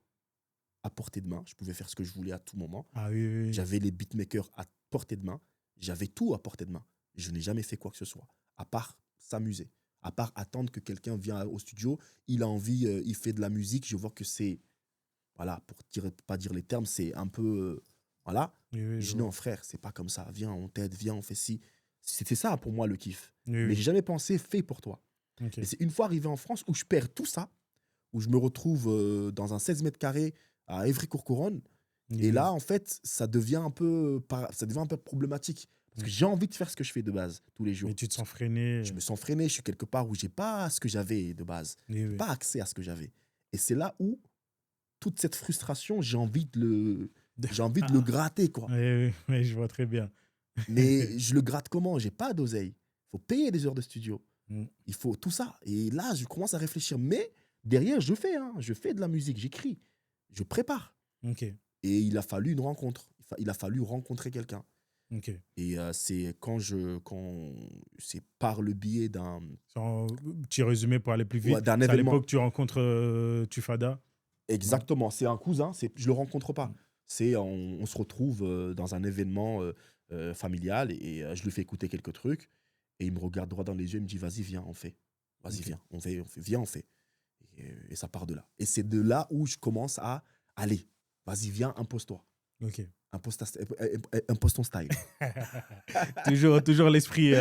à portée de main, je pouvais faire ce que je voulais à tout moment. Ah oui, oui, oui. J'avais les beatmakers à portée de main. J'avais tout à portée de main. Je n'ai jamais fait quoi que ce soit, à part s'amuser, à part attendre que quelqu'un vienne au studio. Il a envie, il fait de la musique. Je vois que c'est, voilà, pour pas dire les termes, c'est un peu, voilà. Oui, oui, Je je dis: «Non, vois. frère, c'est pas comme ça. Viens, on t'aide. Viens, on fait ci». C'était ça pour moi le kiff. Oui, Mais j'ai oui. jamais pensé fait pour toi. Ok. Et c'est une fois arrivé en France où je perds tout ça, où je me retrouve dans un 16 mètres carrés à Évry-Courcouronnes. Oui, Et oui. là, en fait, ça devient un peu problématique. Parce que Hmm. j'ai envie de faire ce que je fais de base, tous les Mais jours. tu te sens freiné. Je me sens freiné, je suis quelque part où j'ai pas ce que j'avais de base. Oui, J'ai oui. pas accès à ce que j'avais. Et c'est là où toute cette frustration, j'ai envie de le Ah, gratter, quoi. oui, oui, oui, je vois très bien. Mais je le gratte comment? J'ai pas d'oseille. Il faut payer des heures de studio. Hmm. Il faut tout ça. Et là, je commence à réfléchir. Mais derrière, je fais, hein. Je fais de la musique, j'écris, je prépare. Ok, Et il a fallu une rencontre. Il a fallu rencontrer quelqu'un. ok. Et c'est c'est par le biais Petit résumé pour aller plus ouais, vite. d'un C'est à événement. l'époque que tu rencontres Tufada, non? Exactement, c'est un cousin, je le rencontre pas. Hmm. On se retrouve dans un événement familial et je lui fais écouter quelques trucs et il me regarde droit dans les yeux, il me dit: «Vas-y, viens, on fait. Vas-y, Ok, viens, viens, on fait». Et ça part de là. Et c'est de là où je commence à aller. Vas-y, viens, impose-toi. ok. Impose ton style. Toujours l'esprit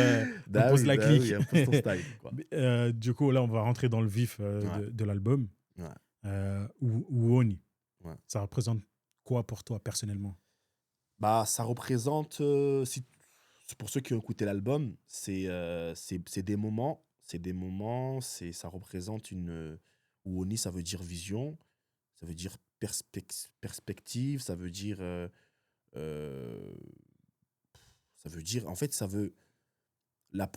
Bah impose oui, la bah oui, clique. impose ton style, quoi. Mais, du coup, là, on va rentrer dans le vif Ouais, de l'album. ouais, Ouoni, ouais. ça représente quoi pour toi personnellement? Bah, ça représente, c'est pour ceux qui ont écouté l'album, c'est des moments, ça représente Ouoni, ça veut dire vision, ça veut dire perspective, heu, ça veut dire en fait, ça veut la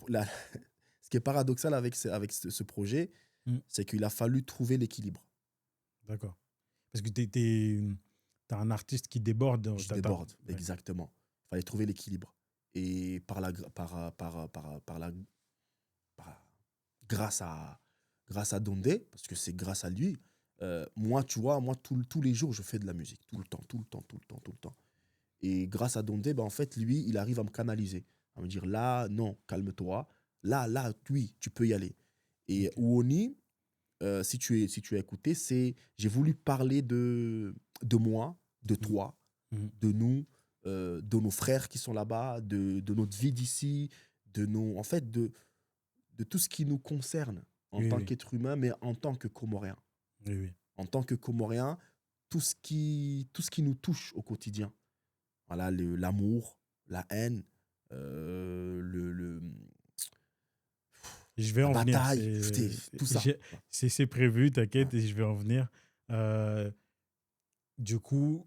ce qui est paradoxal avec ce projet, Hmm, c'est qu'il a fallu trouver l'équilibre. d'accord. Parce que t'as un artiste qui déborde. Je déborde, Ouais. exactement. Il fallait trouver l'équilibre et par grâce à Dondé, parce que c'est grâce à lui, moi, tu vois, moi, tous les jours, je fais de la musique. Tout le temps, tout le temps, tout le temps, tout le temps. Et grâce à Dondé, ben, en fait, lui, il arrive à me canaliser, à me dire là, non, calme-toi. Là, oui, tu peux y aller. Et Ok. Ouoni, si tu as écouté, j'ai voulu parler de moi, de Hmm, toi, hmm. de nous, de nos frères qui sont là-bas, de notre vie d'ici, en fait, de tout ce qui nous concerne en Oui, tant oui, qu'être humain, mais en tant que Comorien. oui, oui. En tant que Comorien, tout ce qui nous touche au quotidien. Voilà, l'amour, la haine, le, Je vais la en venir. bataille, tout ça. C'est prévu, Ouais. t'inquiète, et je vais en venir. Euh, du coup,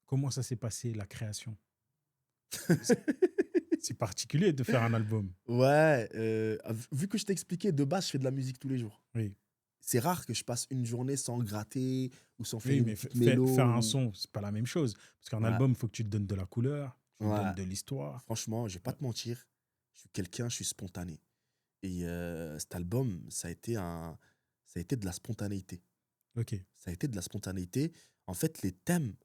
comment ça s'est passé, la création? C'est c'est particulier de faire un album. Ouais, vu que je t'ai expliqué, de base, je fais de la musique tous les jours. Oui, C'est rare que je passe une journée sans gratter ou sans faire oui, une mais petite mélo. faire un son, c'est pas la même chose. Parce qu'un Ouais, album, il faut que tu te donnes de la couleur, tu te ouais. donnes de l'histoire. Franchement, je vais pas te mentir, je suis spontané. Et cet album, ça a été de la spontanéité. Ok, Ça a été de la spontanéité. En fait, les thèmes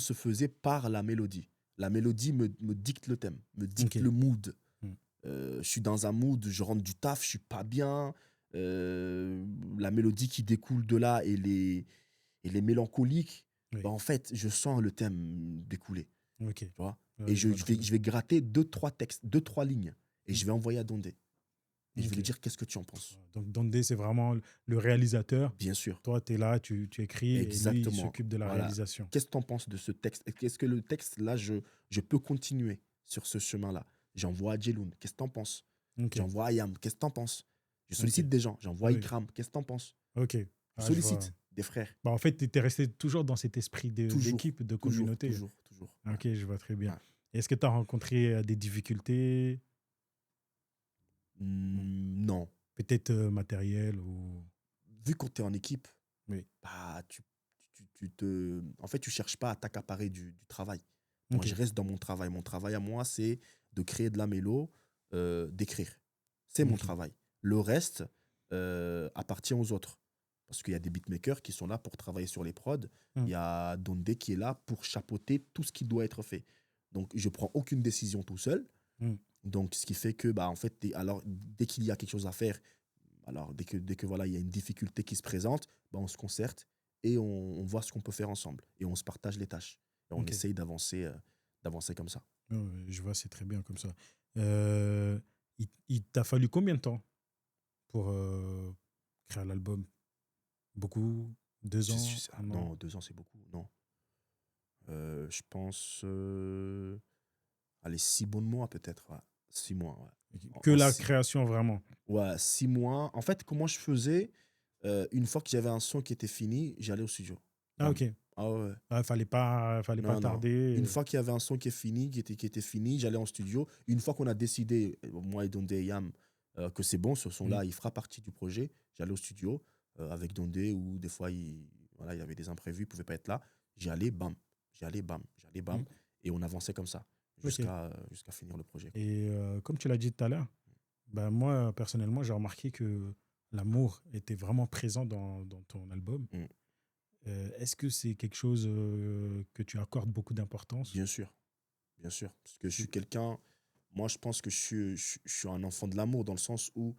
se faisaient par la mélodie. La mélodie me dicte le thème, me ok. dicte le mood. Hmm. Je suis dans un mood, je rentre du taf, je suis pas bien. Euh, la mélodie qui découle de là et les mélancoliques, Oui, bah, en fait, je sens le thème découler. ok. Tu vois. Ouais, Et je vois très bien. je vais gratter deux, trois textes, deux, trois lignes. Et Hmm. je vais envoyer à Dondé. Et je vais Ok. lui dire qu'est-ce que tu en penses. Donc, Dondé, c'est vraiment le réalisateur. Bien sûr. Toi, tu es là, tu écris, et lui, il Exactement. s'occupe de la Voilà. réalisation. Qu'est-ce que tu en penses de ce texte? Est-ce que le texte, là, je peux continuer sur ce chemin-là? J'envoie à Jeloun. Qu'est-ce que tu en penses? Ok, J'envoie à Yam. Qu'est-ce que tu en penses? Je ok. sollicite des gens. J'envoie à Oui, Ikram. Qu'est-ce que tu en penses? ok. Je Ah, je vois. sollicite des frères. Bah, en fait, tu étais resté toujours dans cet esprit Toujours, d'équipe, de toujours, communauté. toujours, toujours. Ouais, Ok, je vois très bien. ouais. Est-ce que tu as rencontré des difficultés, Non. peut-être matérielles ou... Vu qu'on est en équipe, Oui. bah, en fait, tu cherches pas à t'accaparer du travail. Moi, Ok, je reste dans mon travail. Mon travail à moi, c'est de créer de la mélo, d'écrire. C'est mon ok. travail. Le reste appartient aux autres. Parce qu'il y a des beatmakers qui sont là pour travailler sur les prods. Il Hmm. y a Dondé qui est là pour chapeauter tout ce qui doit être fait. Donc, je prends aucune décision tout seul. Hmm. Donc, ce qui fait que, bah, en fait, alors, dès qu'il y a quelque chose à faire, alors dès que voilà, il y a une difficulté qui se présente, bah, on se concerte et on voit ce qu'on peut faire ensemble. Et on se partage les tâches. Et on Ok. essaye d'avancer comme ça. Je vois, c'est très bien comme ça. Il t'a fallu combien de temps pour créer l'album? Beaucoup? 2 ans? Un an? Non, 2 ans, c'est beaucoup. Non. Je pense, allez, 6 bons mois peut-être. Ouais. 6 mois, ouais. Que la création, vraiment? Ouais, 6 mois. En fait, comment je faisais, une fois que j'avais un son qui était fini, j'allais au studio. Ah, Bam. ok. Ah ouais. Ah, fallait pas Non, non. Une tarder. fois qu'il y avait un son qui est fini, qui était fini, j'allais en studio. Une fois qu'on a décidé, moi et Dondé et Yam, que c'est bon, ce Hmm. son-là, il fera partie du projet, j'allais au studio avec Dondé, ou des fois, voilà, il y avait des imprévus, il ne pouvait pas être là. J'y allais, bam. J'y allais, bam. J'y allais, Hmm. bam. Et on avançait comme ça, Ok. jusqu'à finir le projet. Et comme tu l'as dit tout à l'heure, ben moi, personnellement, j'ai remarqué que l'amour était vraiment présent dans ton album. Mm. Est-ce que c'est quelque chose que tu accordes beaucoup d'importance? Bien sûr, bien sûr. Parce que je suis Tu- quelqu'un, moi je pense que je suis un enfant de l'amour dans le sens où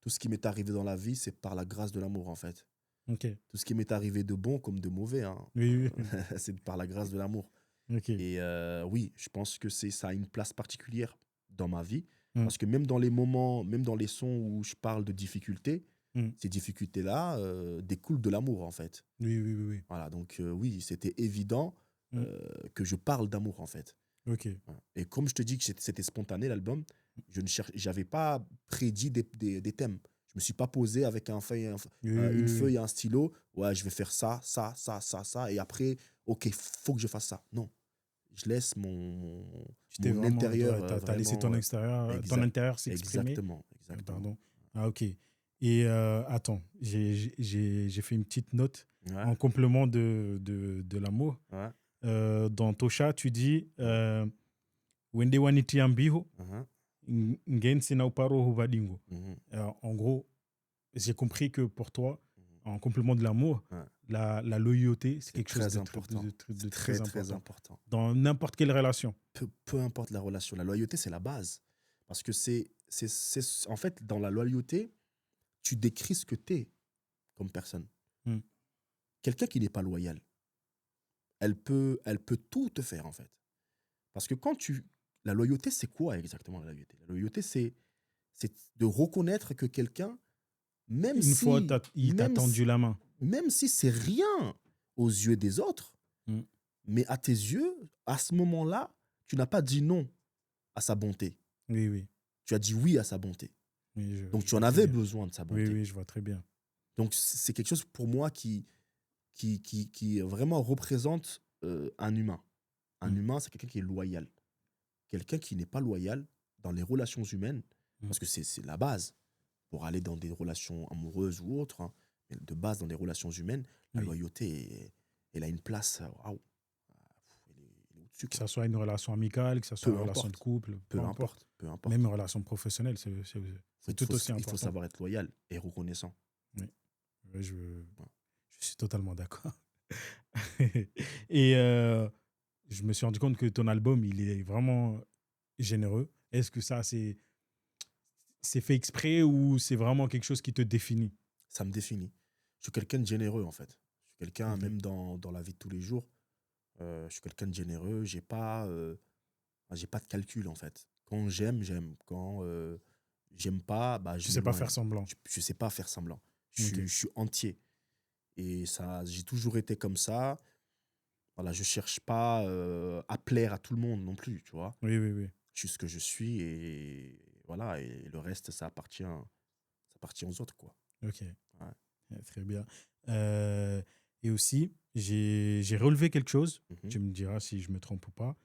tout ce qui m'est arrivé dans la vie, c'est par la grâce de l'amour en fait. Ok. Tout ce qui m'est arrivé de bon comme de mauvais, hein, Oui, oui. c'est par la grâce de l'amour. Ok. Et oui, je pense que ça a une place particulière dans ma vie. Hmm. Parce que même dans les moments, même dans les sons où je parle de difficultés, Hmm. ces difficultés-là découlent de l'amour, en fait. Oui, oui, oui, oui. Voilà, donc oui, c'était évident Hmm. que je parle d'amour, en fait. Ok. Voilà. Et comme je te dis que c'était spontané, l'album, j'avais pas prédit des thèmes. Je me suis pas posé avec Oui, une oui, oui. feuille et un stylo. Ouais, je vais faire ça, ça, ça, ça, ça. Et après, OK, faut que je fasse ça. Non. Je laisse Tu t'es mon vraiment, intérieur ouais, t'as laissé vraiment. ton intérieur s'exprimer. Exactement, exactement. Pardon. Ah, ok. Et attends, j'ai fait une petite note Ouais, en complément de l'amour. ouais. Dans Tosha, tu dis Ouais. Wende waniti ambiho, Mhm, ngensi na uparo huvadingo. mhm, En gros, j'ai compris que pour toi, mhm. en complément de l'amour, Ouais. la loyauté, c'est C'est quelque chose très important. de C'est très très, très important important. dans n'importe quelle relation. Peu importe la relation. La loyauté, c'est la base. Parce que en fait, dans la loyauté, tu décris ce que tu es comme personne. Hmm. Quelqu'un qui n'est pas loyal, elle peut tout te faire, en fait. Parce que la loyauté, c'est quoi exactement la loyauté? La loyauté, C'est de reconnaître que quelqu'un, même Une fois, si, il t'a même, tendu la main. même si c'est rien aux yeux des autres, Mm. mais à tes yeux, à ce moment-là, tu n'as pas dit non à sa bonté. Oui, oui. Tu as dit oui à sa bonté. Oui, Donc, je tu vois en très avais bien. besoin de sa Oui, bonté. oui, je vois très bien. Donc, c'est quelque chose pour moi qui vraiment représente un humain. Un Mm. humain, c'est quelqu'un qui est loyal. Quelqu'un qui n'est pas loyal dans les relations humaines, Mm. parce que c'est la base pour aller dans des relations amoureuses ou autres, hein, mais de base dans les relations humaines, la Oui. loyauté, elle a une place, waouh, elle est au-dessus, Que quoi. ça soit une relation amicale, que ça soit Peu une relation de importe, couple, peu importe. peu Même importe. une relation professionnelle, c'est tout aussi Il faut important. savoir être loyal et reconnaissant. Oui. Ouais, je Ouais. suis totalement d'accord. Et je me suis rendu compte que ton album, il est vraiment généreux. Est-ce que ça, c'est fait exprès ou c'est vraiment quelque chose qui te définit? Ça me définit. Je suis quelqu'un de généreux, en fait. Je suis quelqu'un, Ok. même dans la vie de tous les jours, je suis quelqu'un de généreux. J'ai pas de calcul, en fait. Quand j'aime, j'aime. Quand j'aime pas, bah, je Tu sais pas faire m'éloigne. semblant. Je sais pas faire semblant. Ok. Je suis entier. Et ça, j'ai toujours été comme ça. Voilà, je cherche pas à plaire à tout le monde non plus, tu vois. Oui, oui, oui. Je suis ce que je suis et voilà. Et le reste, ça appartient aux autres, quoi. Ok. Ouais. Très bien. Et aussi, j'ai relevé quelque chose. Mhm. Tu me diras si je me trompe ou pas.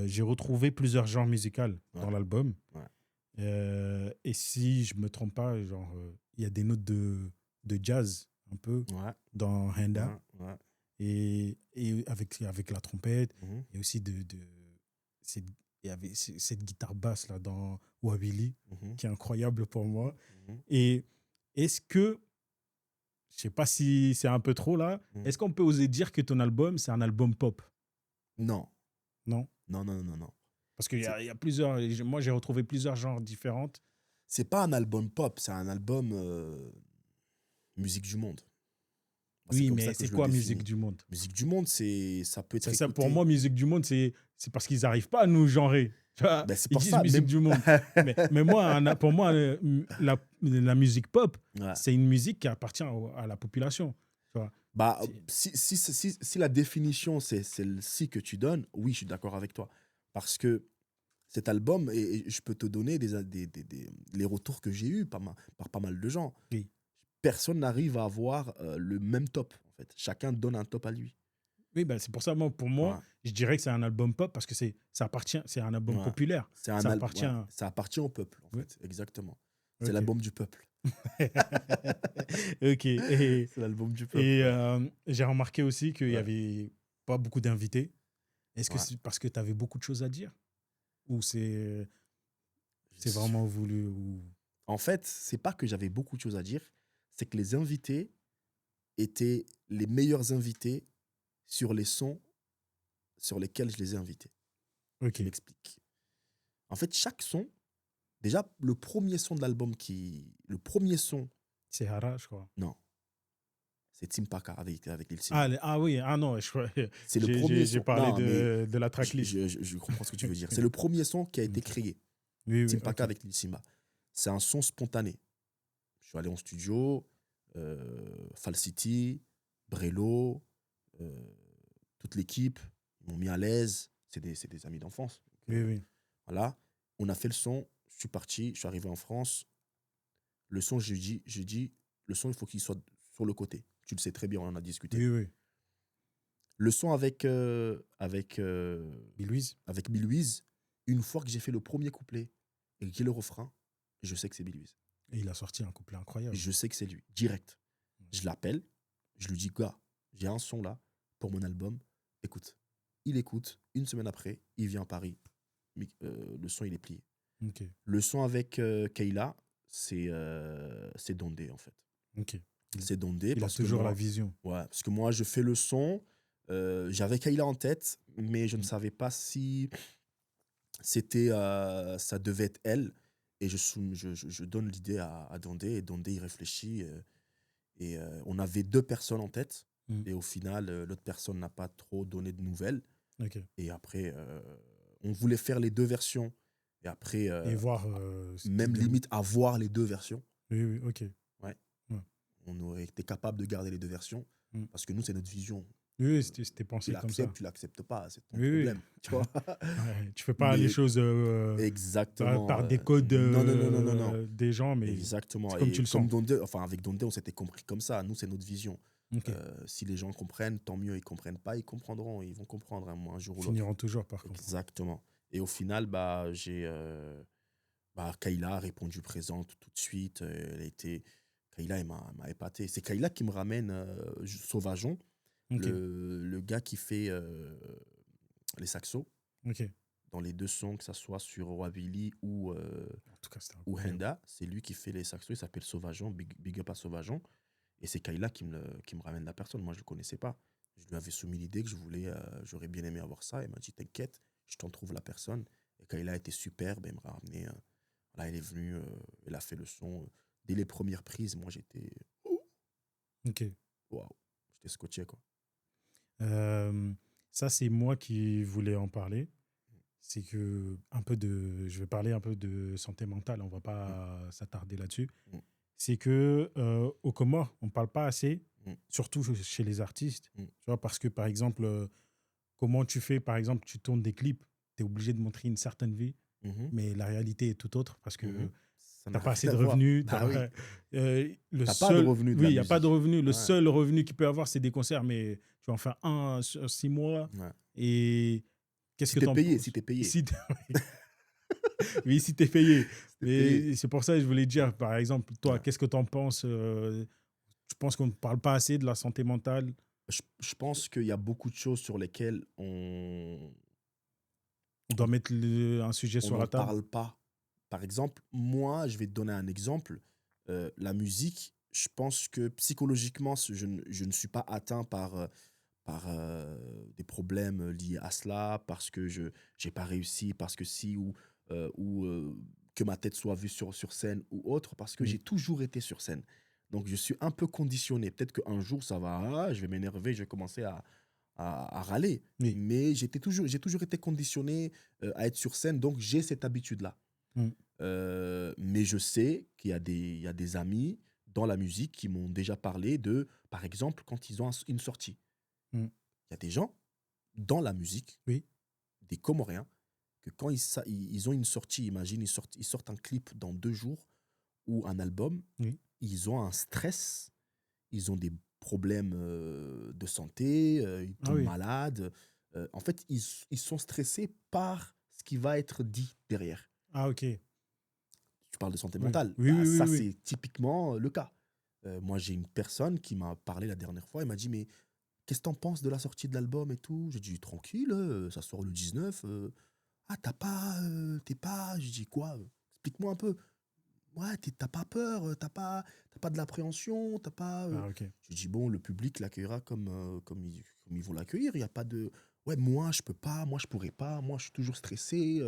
J'ai retrouvé plusieurs genres musicaux Ouais. dans l'album. Ouais. Et si je me trompe pas, genre, il y a des notes de jazz un peu Ouais. dans Henda Ouais. Ouais. et avec la trompette Mhm. et aussi cette, il y avait cette guitare basse là dans Wabili Mhm. qui est incroyable pour moi. Mhm. Et est-ce que, je sais pas si c'est un peu trop là, Mhm. est-ce qu'on peut oser dire que ton album, c'est un album pop? Non. Non? Non, non, non, non. Parce qu'il y C'est a, il y a plusieurs, moi j'ai retrouvé plusieurs genres différents. c'est pas un album pop, c'est un album musique du monde. Moi, c'est Oui, comme ça mais que c'est je le quoi Musique définis. du Monde? Musique du monde, ça peut être C'est ça, pour écouté. moi, musique du monde, c'est parce qu'ils n'arrivent pas à nous genrer. Tu vois, Ben, c'est ils pour disent ça, musique même. du monde. Mais moi, pour moi, la musique pop, Ouais. c'est une musique qui appartient à la population. Tu vois. Bah, C'est- si la définition, c'est celle-ci que tu donnes, oui, je suis d'accord avec toi. Parce que cet album, et je peux te donner les retours que j'ai eus par pas mal de gens. Oui, Personne n'arrive à avoir le même top, en fait. Chacun donne un top à lui. oui ben, c'est pour ça, pour moi, Ouais. je dirais que c'est un album pop parce que ça appartient, c'est un album Ouais. populaire. Ça appartient. Ouais. Ça appartient au peuple, en Oui, fait. Exactement. C'est ok. l'album du peuple. Ok. C'est l'album du peuple, Et ouais. j'ai remarqué aussi qu'il n'y Ouais. avait pas beaucoup d'invités. Est-ce que Ouais. c'est parce que tu avais beaucoup de choses à dire? Ou c'est Je- vraiment voulu ou... En fait, c'est pas que j'avais beaucoup de choses à dire, c'est que les invités étaient les meilleurs invités sur les sons sur lesquels je les ai invités. Ok. Je m'explique. En fait, chaque son, déjà, le premier son de l'album Le premier son, C'est Hara, je crois. non, c'est Timpaka avec Lil Simba. Ah oui, ah non, C'est le premier j'ai son. parlé Non, mais de la tracklist. je comprends ce que tu veux dire. C'est le premier son qui a été Ok. créé. Oui, oui, Timpaka ok. avec Lil Simba. C'est un son spontané. Je suis allé en studio, Fall City, Brelo, euh, toute l'équipe, ils m'ont mis à l'aise. C'est des amis d'enfance. Donc, Oui, oui. voilà. On a fait le son, je suis parti, je suis arrivé en France. Le son, je dis, le son, il faut qu'il soit sur le côté. Tu le sais très bien, on en a discuté. Oui, oui. Le son Bilouise. avec Bilouise, une fois que j'ai fait le premier couplet et que j'ai le refrain, je sais que c'est Bilouise. Et il a sorti un couplet incroyable. Je sais que c'est lui, direct. Je l'appelle, je lui dis, gars, j'ai un son là pour mon album. Écoute. Il écoute, une semaine après, il vient à Paris. Le son, il est plié. Ok. Le son avec Kayla, c'est Dondé, en fait. Ok. C'est Dondé Il a parce que toujours la moi, vision. ouais, parce que moi, je fais le son. J'avais Kayla en tête, mais je ne savais pas si ça devait être elle. Et je donne l'idée à Dondé, et Dondé, il réfléchit. On avait deux personnes en tête. Mm. Et au final, l'autre personne n'a pas trop donné de nouvelles. Ok. Et après, on voulait faire les deux versions Et après, Et voir même limite avoir les deux versions. Oui, oui, ok. Ouais. Ouais. On aurait été capable de garder les deux versions parce que nous, c'est notre vision. Oui, oui, c'était Tu pensé comme ça. l'acceptes pas, c'est ton Oui, oui. problème. Tu vois? Ouais, tu fais pas les Mais choses exactement. par des codes Non, non, non, non, non, non. des gens, mais Exactement. c'est comme tu Et le comme sens. Dondé, enfin, avec Dondé, on s'était compris comme ça. Nous, c'est notre vision. Ok. Si les gens comprennent, tant mieux. Ils comprennent pas, ils comprendront. Ils vont comprendre un jour ou Ils l'autre. finiront toujours par comprendre. Exactement. Et au final, bah, Kayla a répondu présente tout de suite. Kayla, elle m'a épaté. C'est Kayla qui me ramène Sauvageon, Ok. le gars qui fait les saxos Ok. dans les deux sons, que ça soit sur Roi Billy ou En tout cas, c'était ou incroyable. Henda. C'est lui qui fait les saxos. Il s'appelle Sauvageon, big up à Sauvageon. Et c'est Kayla qui me ramène la personne. Moi, je ne le connaissais pas. Je lui avais soumis l'idée que j'aurais bien aimé avoir ça. Elle m'a dit, t'inquiète, je t'en trouve la personne. Et Kayla était superbe. Elle m'a ramené. Là, elle est venue, elle a fait le son. Dès les premières prises, moi, j'étais. Ok. Waouh, j'étais scotché, quoi. Ça, c'est moi qui voulais en parler. C'est que je vais parler un peu de santé mentale. On va pas s'attarder là-dessus. Mm. C'est que aux Comores, on parle pas assez, Mm. surtout chez les artistes. Mm. Tu vois, parce que par exemple, comment tu fais, par exemple, tu tournes des clips, tu es obligé de montrer une certaine vie, Mhm. mais la réalité est tout autre parce que Mhm. Ça tu n'a n'as pas assez rien de à voir. revenus. Bah oui. T'as pas de revenus de Oui, la il n'y a pas de musique. revenus. Le Ouais. seul revenu qu'il peut avoir, c'est des concerts, mais tu vas en faire un sur 6 mois. Ouais. Et qu'est-ce Si que t'es tu en payé, penses? si t'es payé. Si t'es- Oui, si tu es payé. Si t'es payé. Mais c'est pour ça que je voulais dire, par exemple, toi, Ouais. qu'est-ce que tu en penses tu penses qu'on ne parle pas assez de la santé mentale? Je pense qu'il y a beaucoup de choses sur lesquelles On doit mettre un sujet on sur n'en la table? parle pas. Par exemple, moi, je vais te donner un exemple. La musique, je pense que psychologiquement, je ne suis pas atteint par des problèmes liés à cela, parce que je n'ai pas réussi, parce que si, ou que ma tête soit vue sur scène ou autre, parce que j'ai Oui. toujours été sur scène. Donc, je suis un peu conditionné. Peut-être qu'un jour, ça va, je vais m'énerver, je vais commencer à râler. Oui. Mais j'ai toujours été conditionné à être sur scène, donc j'ai cette habitude-là. Mm. Mais je sais il y a des amis dans la musique qui m'ont déjà parlé de, par exemple, quand ils ont une sortie. Mm. Il y a des gens dans la musique, Oui. des Comoriens, que quand ils ont une sortie, imagine, ils sortent un clip dans 2 jours ou un album, Oui. ils ont un stress, ils ont des problèmes de santé, ils Ah tombent oui. malades. En fait, ils sont stressés par ce qui va être dit derrière. Ah ok. Tu parles de santé Oui. mentale. Oui, Bah, oui, oui, ça, oui. c'est typiquement le cas. Moi, j'ai une personne qui m'a parlé la dernière fois. Elle m'a dit, mais qu'est-ce que t'en penses de la sortie de l'album et tout? J'ai dit, tranquille, ça sort le 19. Ah, t'es pas. J'ai dit, quoi? Explique-moi un peu. Ouais, t'as pas peur, t'as pas de l'appréhension, t'as pas. Ah ok. J'ai dit, bon, le public l'accueillera comme ils vont l'accueillir. Il n'y a pas de. Ouais, moi, je peux pas, moi, je pourrais pas, moi, je suis toujours stressé,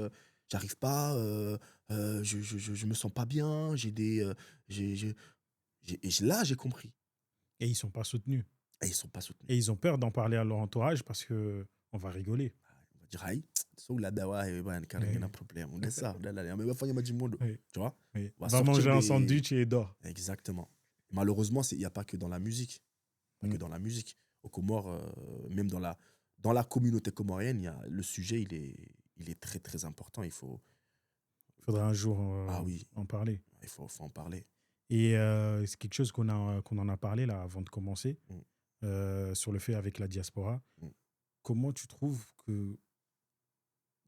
j'arrive pas, je me sens pas bien, j'ai des. Là, j'ai compris. Et ils sont pas soutenus. Et ils sont pas soutenus. Et ils ont peur d'en parler à leur entourage parce que on va rigoler. On va dire, aïe, so la dawa, ben, car il y a un Oui. problème. On est ça, là, là, mais il m'a dit, Oui. tu vois, Oui. on va Va sortir manger un des. sandwich et dors. Exactement. Malheureusement, il n'y a pas que dans la musique. Pas que Mm. dans la musique. Aux Comores, même dans la communauté comorienne, le sujet, il est très, très important. Il faut. Il faudra un jour Ah oui, en parler. faut en parler. Et c'est quelque chose qu'on en a parlé là avant de commencer, Mm. sur le fait avec la diaspora. Mm. Comment tu trouves que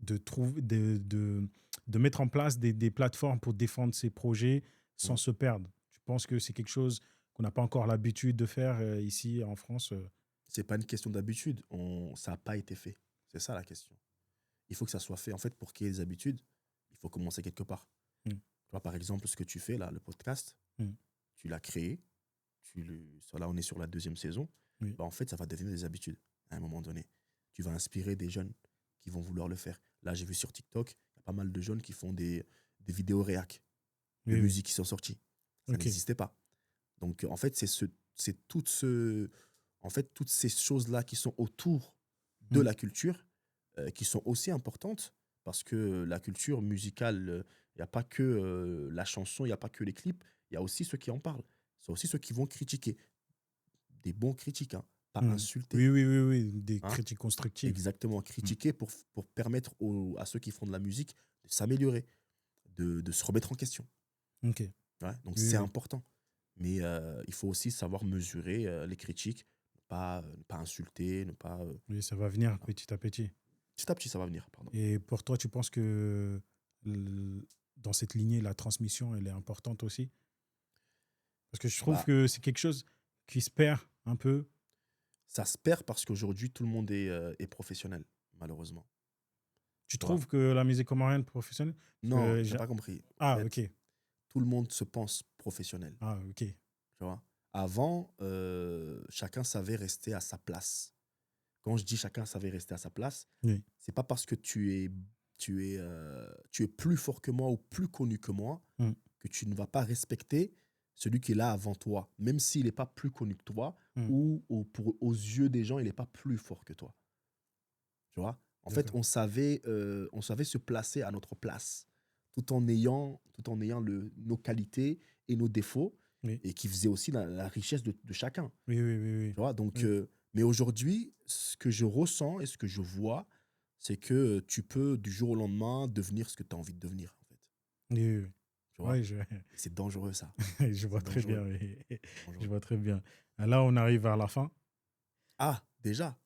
de mettre en place des plateformes pour défendre ces projets sans Mm. se perdre? Tu penses que c'est quelque chose qu'on n'a pas encore l'habitude de faire ici en France? C'est pas une question d'habitude. Ça n'a pas été fait. C'est ça la question. Il faut que ça soit fait. En fait, pour qu'il y ait des habitudes, il faut commencer quelque part. Mm. Tu vois, par exemple, ce que tu fais là, le podcast, Mm. tu l'as créé. Là, on est sur la 2e saison. Oui. Bah, en fait, ça va devenir des habitudes à un moment donné. Tu vas inspirer des jeunes qui vont vouloir le faire. Là, j'ai vu sur TikTok, il y a pas mal de jeunes qui font des vidéos réac de Oui, oui. musique qui sont sorties. Ça Ok. n'existait pas. Donc, en fait, en fait, toutes ces choses-là qui sont autour de Mm. la culture, qui sont aussi importantes, Parce que la culture musicale, il n'y a pas que la chanson, il n'y a pas que les clips, il y a aussi ceux qui en parlent. C'est aussi ceux qui vont critiquer. Des bons critiques, hein, pas Mm. insulter. Oui, oui, oui, oui, des Hein. critiques constructives. Exactement, Mm. critiquer pour permettre à ceux qui font de la musique de s'améliorer, de se remettre en question. Ok. Ouais, donc Oui, c'est oui. important. Mais il faut aussi savoir mesurer les critiques, ne pas insulter, ne pas. Oui, ça va venir Voilà. petit à petit. Petit à petit, ça va venir, pardon. Et pour toi, tu penses que dans cette lignée, la transmission, elle est importante aussi? Parce que je trouve Bah, que c'est quelque chose qui se perd un peu. ça se perd parce qu'aujourd'hui, tout le monde est professionnel, malheureusement. Tu Tu vois? trouves que la musique comorienne professionnelle? Parce Non, que tu n'as pas compris. En Ah, ok. fait, tout le monde se pense professionnel. Ah, ok. Tu vois? Avant, chacun savait rester à sa place. Quand je dis chacun savait rester à sa place, Oui. c'est pas parce que tu es plus fort que moi ou plus connu que moi Mm. que tu ne vas pas respecter celui qui est là avant toi, même s'il n'est pas plus connu que toi Mm. ou aux yeux des gens, il n'est pas plus fort que toi. Tu vois? En fait, D'accord. on savait se placer à notre place, tout en ayant nos qualités et nos défauts, Oui. et qui faisait aussi la richesse de chacun. Oui, oui, oui, oui. Tu vois? Donc, Oui, mais aujourd'hui, ce que je ressens et ce que je vois, c'est que tu peux, du jour au lendemain, devenir ce que tu as envie de devenir, en fait. oui, oui, oui. Tu vois? Ouais, je, Et c'est dangereux, ça. je vois C'est très bien. dangereux. Oui. C'est Je dangereux. vois très bien. Là, on arrive vers la fin. Ah, déjà?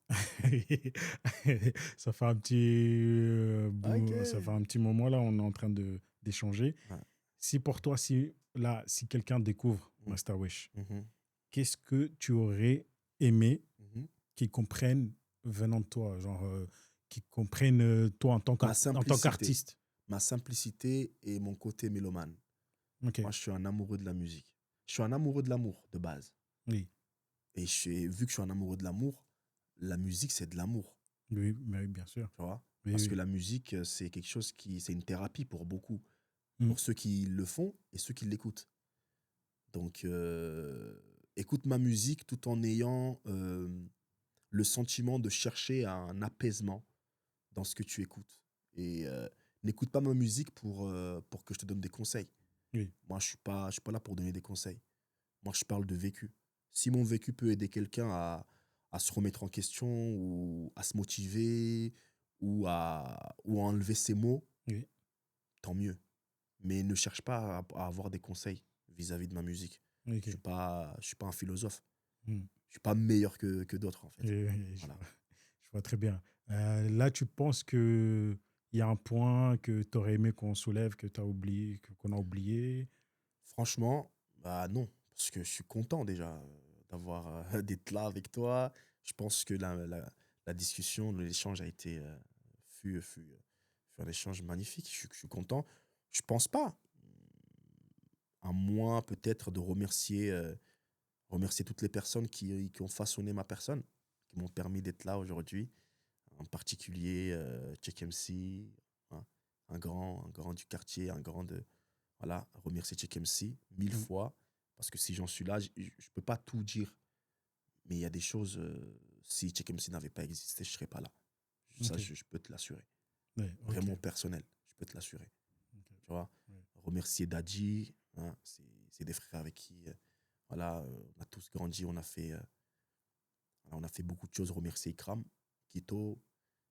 Ça fait un petit Ok. ça fait un petit moment là, on est en train d'échanger. Ouais. Si pour toi, si quelqu'un découvre Mm. Master Wish, Mhm. qu'est-ce que tu aurais aimé Mhm. qu'ils comprennent venant de toi, genre qu'ils comprennent toi Ma en tant simplicité. qu'artiste. Ma simplicité et mon côté mélomane. Ok, Moi, je suis un amoureux de la musique. Je suis un amoureux de l'amour, de base. oui, Et vu que je suis un amoureux de l'amour, la musique, c'est de l'amour. oui, mais oui, bien sûr. Tu vois? Oui, Parce que oui. la musique, c'est quelque chose c'est une thérapie pour beaucoup. Mm. Pour ceux qui le font et ceux qui l'écoutent. Donc, écoute ma musique tout en ayant le sentiment de chercher un apaisement dans ce que tu écoutes. Et n'écoute pas ma musique pour que je te donne des conseils. Oui, Moi, je suis pas là pour donner des conseils. Moi, je parle de vécu. Si mon vécu peut aider quelqu'un à se remettre en question ou à se motiver ou à enlever ses mots, oui. tant mieux. Mais ne cherche pas à avoir des conseils vis-à-vis de ma musique. Ok. Je suis pas un philosophe. Mm. Je suis pas meilleur que d'autres, en fait. Oui, oui, Voilà. je vois très bien. Là, tu penses que il y a un point que tu aurais aimé qu'on soulève, que tu as oublié, qu'on a oublié? Franchement, bah non, parce que je suis content déjà d'avoir d'être là avec toi. Je pense que la discussion, l'échange a été fut un échange magnifique. Je suis content. Je pense pas, à moins peut-être de remercier toutes les personnes qui ont façonné ma personne, qui m'ont permis d'être là aujourd'hui. En particulier Check MC, hein, un grand du quartier, un grand de. Voilà, remercier Check MC mille Mm. fois, parce que si j'en suis là, je ne peux pas tout dire, mais il y a des choses, si Check MC n'avait pas existé, je ne serais pas là. Ça, Ok. je peux te l'assurer. Ouais, ok. Vraiment personnel, je peux te l'assurer. Ok. Tu vois, Ouais. remercier Dadji, hein, c'est des frères avec qui, voilà, on a tous grandi, on a fait beaucoup de choses. Remercier Ikram, Kito,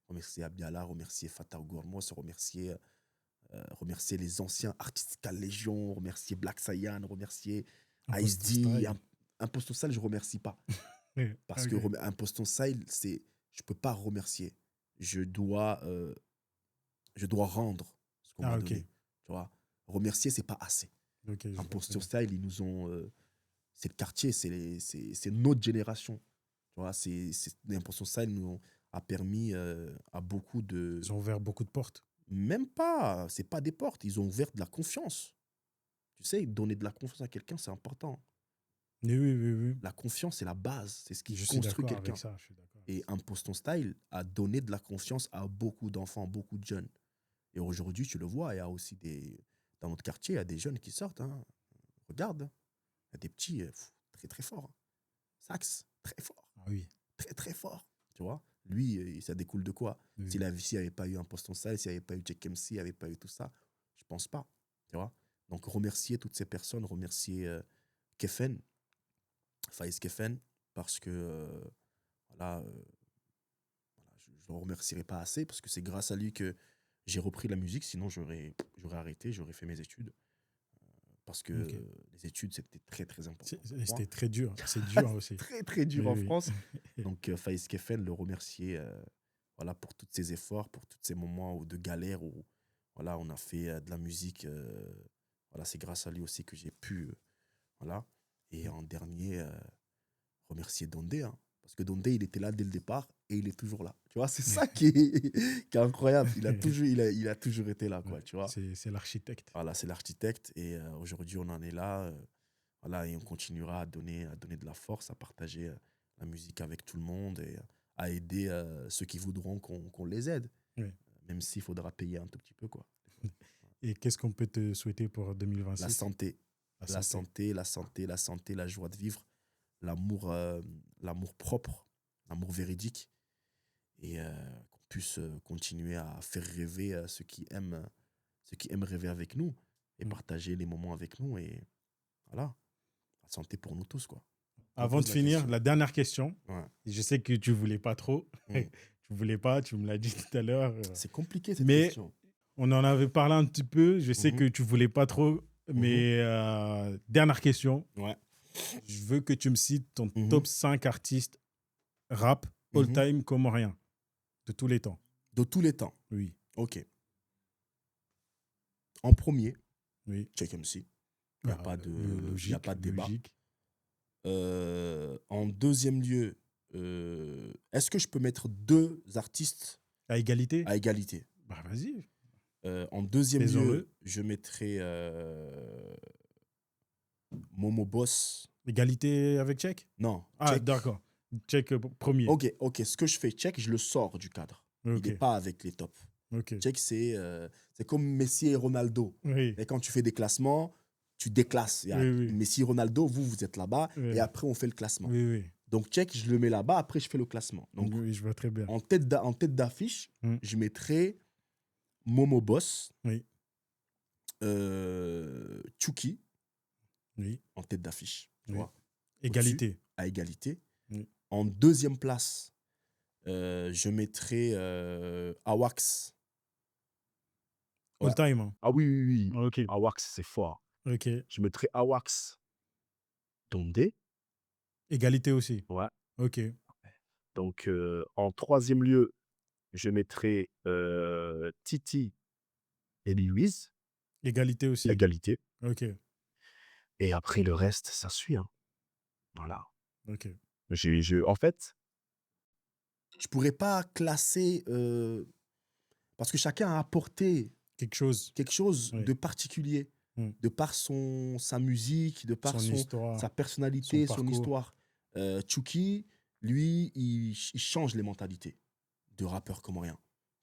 remercier Abiala, remercier Fatah Gourmos, remercier les anciens Artistical Légion, remercier Black Saiyan, remercier Ice Imposto D. Style. Imposton Style, je remercie pas. Ouais, Parce que ok. Imposton Style, je peux pas remercier. Je dois, euh, je dois rendre ce qu'on Ah, m'a ok. donné. Tu vois, remercier, c'est pas assez. Ok, je vois très Imposton bien. Style, ils nous ont. C'est le quartier, c'est notre génération. Tu vois, l'Imposton Style a permis à beaucoup de. Ils ont ouvert beaucoup de portes. Même pas, c'est pas des portes, ils ont ouvert de la confiance. Tu sais, donner de la confiance à quelqu'un, c'est important. Oui, oui, oui, oui. La confiance, c'est la base, c'est ce qui Je suis construit d'accord avec quelqu'un. ça. Je suis d'accord avec Et ça. Imposton Style a donné de la confiance à beaucoup d'enfants, beaucoup de jeunes. Et aujourd'hui, tu le vois, il y a aussi dans notre quartier, il y a des jeunes qui sortent, hein. Regarde, hein. Il y a des petits très très forts, hein. Sax, très fort, Ah oui. très très fort. Tu vois, lui, ça découle de quoi? Oui. S'il n'y avait pas eu un Poston Style, s'il n'y avait pas eu Check MC, s'il n'y avait pas eu tout ça, je pense pas. Tu vois? Donc, remercier toutes ces personnes, remercier Kefen, Faiz Kefen, parce que voilà, je ne le remercierai pas assez, parce que c'est grâce à lui que j'ai repris la musique, sinon j'aurais arrêté, j'aurais fait mes études. Parce que Ok. les études, c'était très, très important pour moi. C'était très dur. C'est dur aussi. Très, très dur Oui, en oui. France. Donc, Faiz Kefen, le remercier voilà, pour tous ses efforts, pour tous ces moments de galère où voilà, on a fait de la musique. Voilà, c'est grâce à lui aussi que j'ai pu. Voilà. Et en dernier, remercier Dondé. Hein, parce que Dondé, il était là dès le départ et il est toujours là. Tu vois, c'est ça qui est incroyable. Il a toujours été là, quoi, Ouais, tu vois. c'est l'architecte. Voilà, c'est l'architecte. Et aujourd'hui, on en est là. Voilà, et on continuera à donner de la force, à partager la musique avec tout le monde et à aider ceux qui voudront qu'on les aide. Oui. Même s'il faudra payer un tout petit peu, quoi. Et qu'est-ce qu'on peut te souhaiter pour La 2026? santé. La La santé. santé, la santé, la santé, la joie de vivre, l'amour l'amour propre, l'amour véridique. Et qu'on puisse continuer à faire rêver ceux qui aiment rêver avec nous et Mm. partager les moments avec nous. Et voilà, la santé pour nous tous, quoi. Avant de Repose la finir, question. la dernière question. Ouais. Je sais que tu voulais pas trop. Mm. Tu voulais pas, tu me l'as dit tout à l'heure. C'est compliqué cette Mais question. on en avait parlé un petit peu. Je sais Mhm. que tu voulais pas trop. Mais dernière question. Ouais. Je veux que tu me cites ton Mhm. top 5 artistes rap Mhm. all-time comoriens de tous les temps. De tous les temps. Oui, Ok. En premier, oui. Check MC. Il n'y a, pas de, il y a pas de débat. Logique. En deuxième lieu, est-ce que je peux mettre deux artistes À égalité? à égalité? Bah vas-y, En deuxième lieu, faisons-le. je mettrai Momo Boss. Égalité avec Check? Non, Ah, Check. d'accord. Check premier. Ok. Ce que je fais, Check, je le sors du cadre. Ok, Il n'est pas avec les tops. ok. Check, c'est comme Messi et Ronaldo. Oui, Et quand tu fais des classements, tu déclasses. Il y a Oui, oui. Messi, Ronaldo, vous êtes là-bas. Oui. Et après, on fait le classement. oui, oui. Donc, Check, je le mets là-bas. Après, je fais le classement. Donc, Oui, je vois très bien. en tête d'affiche, Mm. je mettrai Momo Boss, Oui, Chucky, oui. en tête d'affiche. Tu Oui. vois, Égalité. à égalité. Oui. En deuxième place, je mettrai Awax. Ouais. All time. Hein. Ah oui, oui, oui. Ok, Awax, c'est fort. ok. Je mettrais Awax Dondé. Égalité aussi. Ouais. Ok, Donc, en troisième lieu, je mettrais Titi et Louise, égalité aussi. égalité. Ok, Et après, le reste, ça suit. Hein. Voilà. ok. En fait, Je pourrais pas classer parce que chacun a apporté Quelque chose. quelque chose Oui. de particulier Mm. de par sa musique, de par Son histoire, sa personnalité, son son parcours. histoire. Chucky, lui, il change les mentalités de rappeur comorien.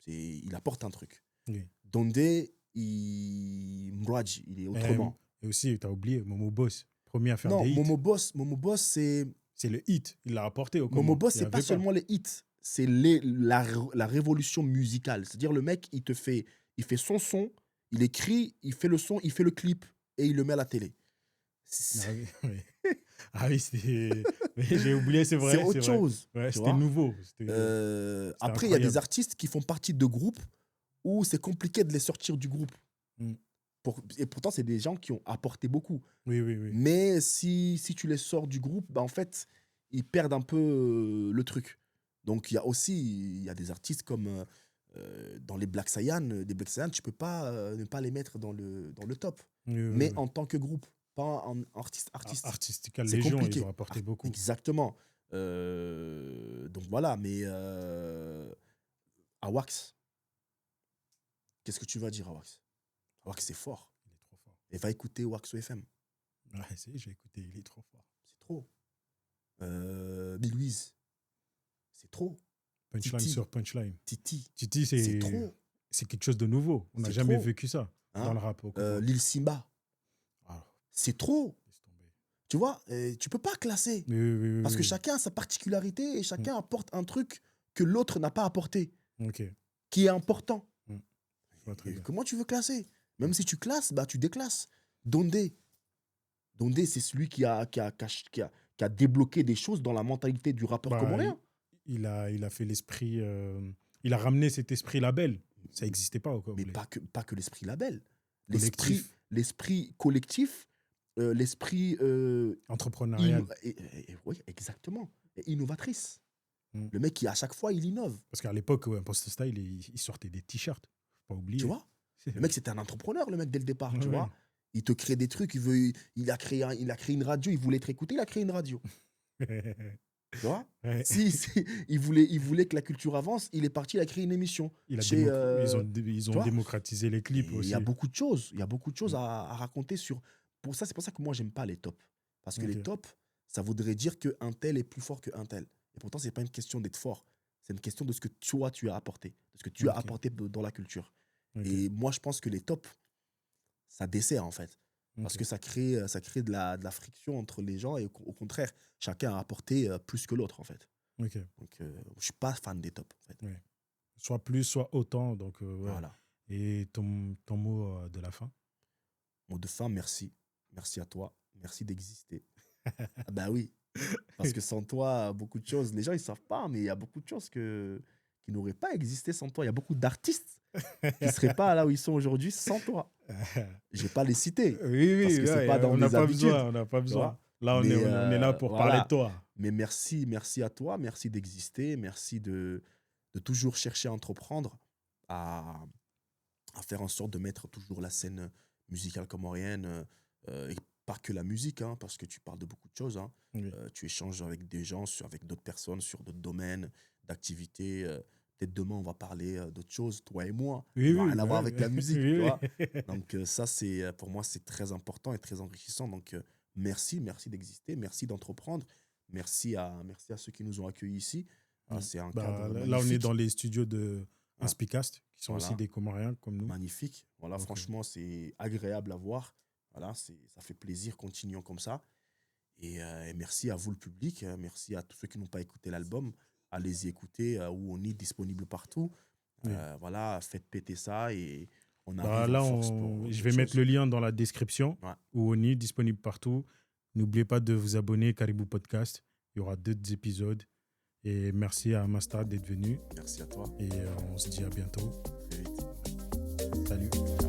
Il apporte un truc. Oui. Dondé, Mrouadj, il est autrement. Et aussi, tu as oublié, Momo Boss. Premier à faire Non, des hits. Momo Boss, c'est C'est le hit. Il l'a apporté au Momo Comores. Boss, Il y c'est pas avait seulement les hits, c'est la révolution musicale. C'est-à-dire le mec, il fait son, il écrit, il fait le son, il fait le clip et il le met à la télé. Ah oui, oui. Ah oui, c'était. Oui, j'ai oublié, c'est vrai. C'est autre vrai. chose. Ouais, tu c'était vois. nouveau. Après, il y a des incroyable. artistes qui font partie de groupes où c'est compliqué de les sortir du groupe. Mm. Et pourtant, c'est des gens qui ont apporté beaucoup. Oui, oui, oui. Mais si tu les sors du groupe, bah, en fait, ils perdent un peu le truc. Donc, il y a des artistes comme dans les Black Saiyan. Des Black Saiyan, tu peux pas ne pas les mettre dans le top. Oui, oui, Mais oui. en tant que groupe, pas en artiste. Artistical, C'est les gens, compliqué. ils ont apporté beaucoup. Exactement. Donc voilà, mais Awax, qu'est-ce que tu vas dire, Awax? Awax, c'est fort. Il est trop fort. Et va écouter Waxo FM. Ouais, j'ai écouté, il est trop fort. C'est trop. Bill Louise, c'est trop. Punchline Titi. sur punchline. Titi, Titi, c'est trop. c'est quelque chose de nouveau. On n'a C'est jamais trop. vécu ça Hein? dans le rap. Au Comores. Lil Simba, Ah, c'est trop. laisse tomber. Tu vois, tu peux pas classer. Oui, oui, oui, Parce que oui. chacun a sa particularité et chacun apporte un truc que l'autre n'a pas apporté, Ok. qui est important. Je vois très Et bien. comment tu veux classer? Même si tu classes, bah, tu déclasses. Dondé, c'est celui qui a débloqué des choses dans la mentalité du rappeur Bah, comorien. il a fait l'esprit. Il a ramené cet esprit label. Ça n'existait pas au Mais Congolais. pas que l'esprit label. Collectif. L'esprit collectif, l'esprit Entrepreneurial. oui, exactement. Et innovatrice. Mm. Le mec qui, à chaque fois, il innove. Parce qu'à l'époque, Imposter Style, il sortait des t-shirts. Faut pas oublier. Tu vois? Le mec, c'était un entrepreneur, le mec, dès le départ, tu Ouais. vois. Il te crée des trucs, il a créé une radio, il voulait être écouté, il a créé une radio. Tu vois? Ouais. Il voulait que la culture avance, il est parti, il a créé une émission. Ils Chez, ont vois, démocratisé les clips Et il aussi. y a beaucoup de choses, il y a beaucoup de choses Mm. à raconter sur. C'est pour ça que moi, j'aime pas les tops. Parce que les Ok. tops, ça voudrait dire qu'un tel est plus fort qu'un tel. Et pourtant, c'est pas une question d'être fort. C'est une question de ce que toi, tu as apporté. De ce que tu as Ok. apporté dans la culture. Ok. Et moi, je pense que les tops, ça dessert, en fait. Parce Ok. que ça crée de la friction entre les gens. Et au contraire, chacun a apporté plus que l'autre, en fait. Ok. Donc, je suis pas fan des tops, en fait. Ouais. Soit plus, soit autant. Donc, ouais. Voilà. Et ton mot de la fin? Mot de fin, merci. Merci à toi. Merci d'exister. Ah bah oui. Parce que sans toi, beaucoup de choses, les gens, ils savent pas, mais il y a beaucoup de choses qui n'auraient pas existé sans toi. Il y a beaucoup d'artistes qui ne seraient pas là où ils sont aujourd'hui sans toi. Je vais pas les citer, Oui, parce que c'est ouais, pas dans on n'a mes pas habitudes. besoin. On n'a pas Tu besoin. vois. Là, on Mais, est là pour parler voilà. de toi. Mais merci à toi. Merci d'exister. Merci de toujours chercher à entreprendre, à faire en sorte de mettre toujours la scène musicale comorienne, et pas que la musique, hein, parce que tu parles de beaucoup de choses. Hein. Oui. Tu échanges avec des gens, avec d'autres personnes, sur d'autres domaines d'activité. Peut-être demain, on va parler d'autres choses, toi et moi. Oui, Qui n'ont oui, rien à voir avec la musique, oui, tu oui. vois. Donc ça, pour moi, c'est très important et très enrichissant. Donc merci d'exister, merci d'entreprendre. Merci à ceux qui nous ont accueillis ici. Ah, c'est un cadre Là, on est magnifique. dans les studios de Ah. Inspicast, qui sont Voilà. aussi des Comoriens comme nous. Magnifique. Voilà, Ok. franchement, c'est agréable à voir. Voilà, ça fait plaisir. Continuons comme ça. Et merci à vous, le public. Merci à tous ceux qui n'ont pas écouté l'album. Allez-y écouter, où on est disponible partout. Oui. Voilà, faites péter ça et on arrive Là, en force pour je d'autres vais mettre choses. le lien dans la description. Ouais. Où on est disponible partout. N'oubliez pas de vous abonner, Caribou Podcast. Il y aura d'autres épisodes. Et merci à Masta d'être venu. Merci à toi. Et on se dit à bientôt. Très vite. Salut.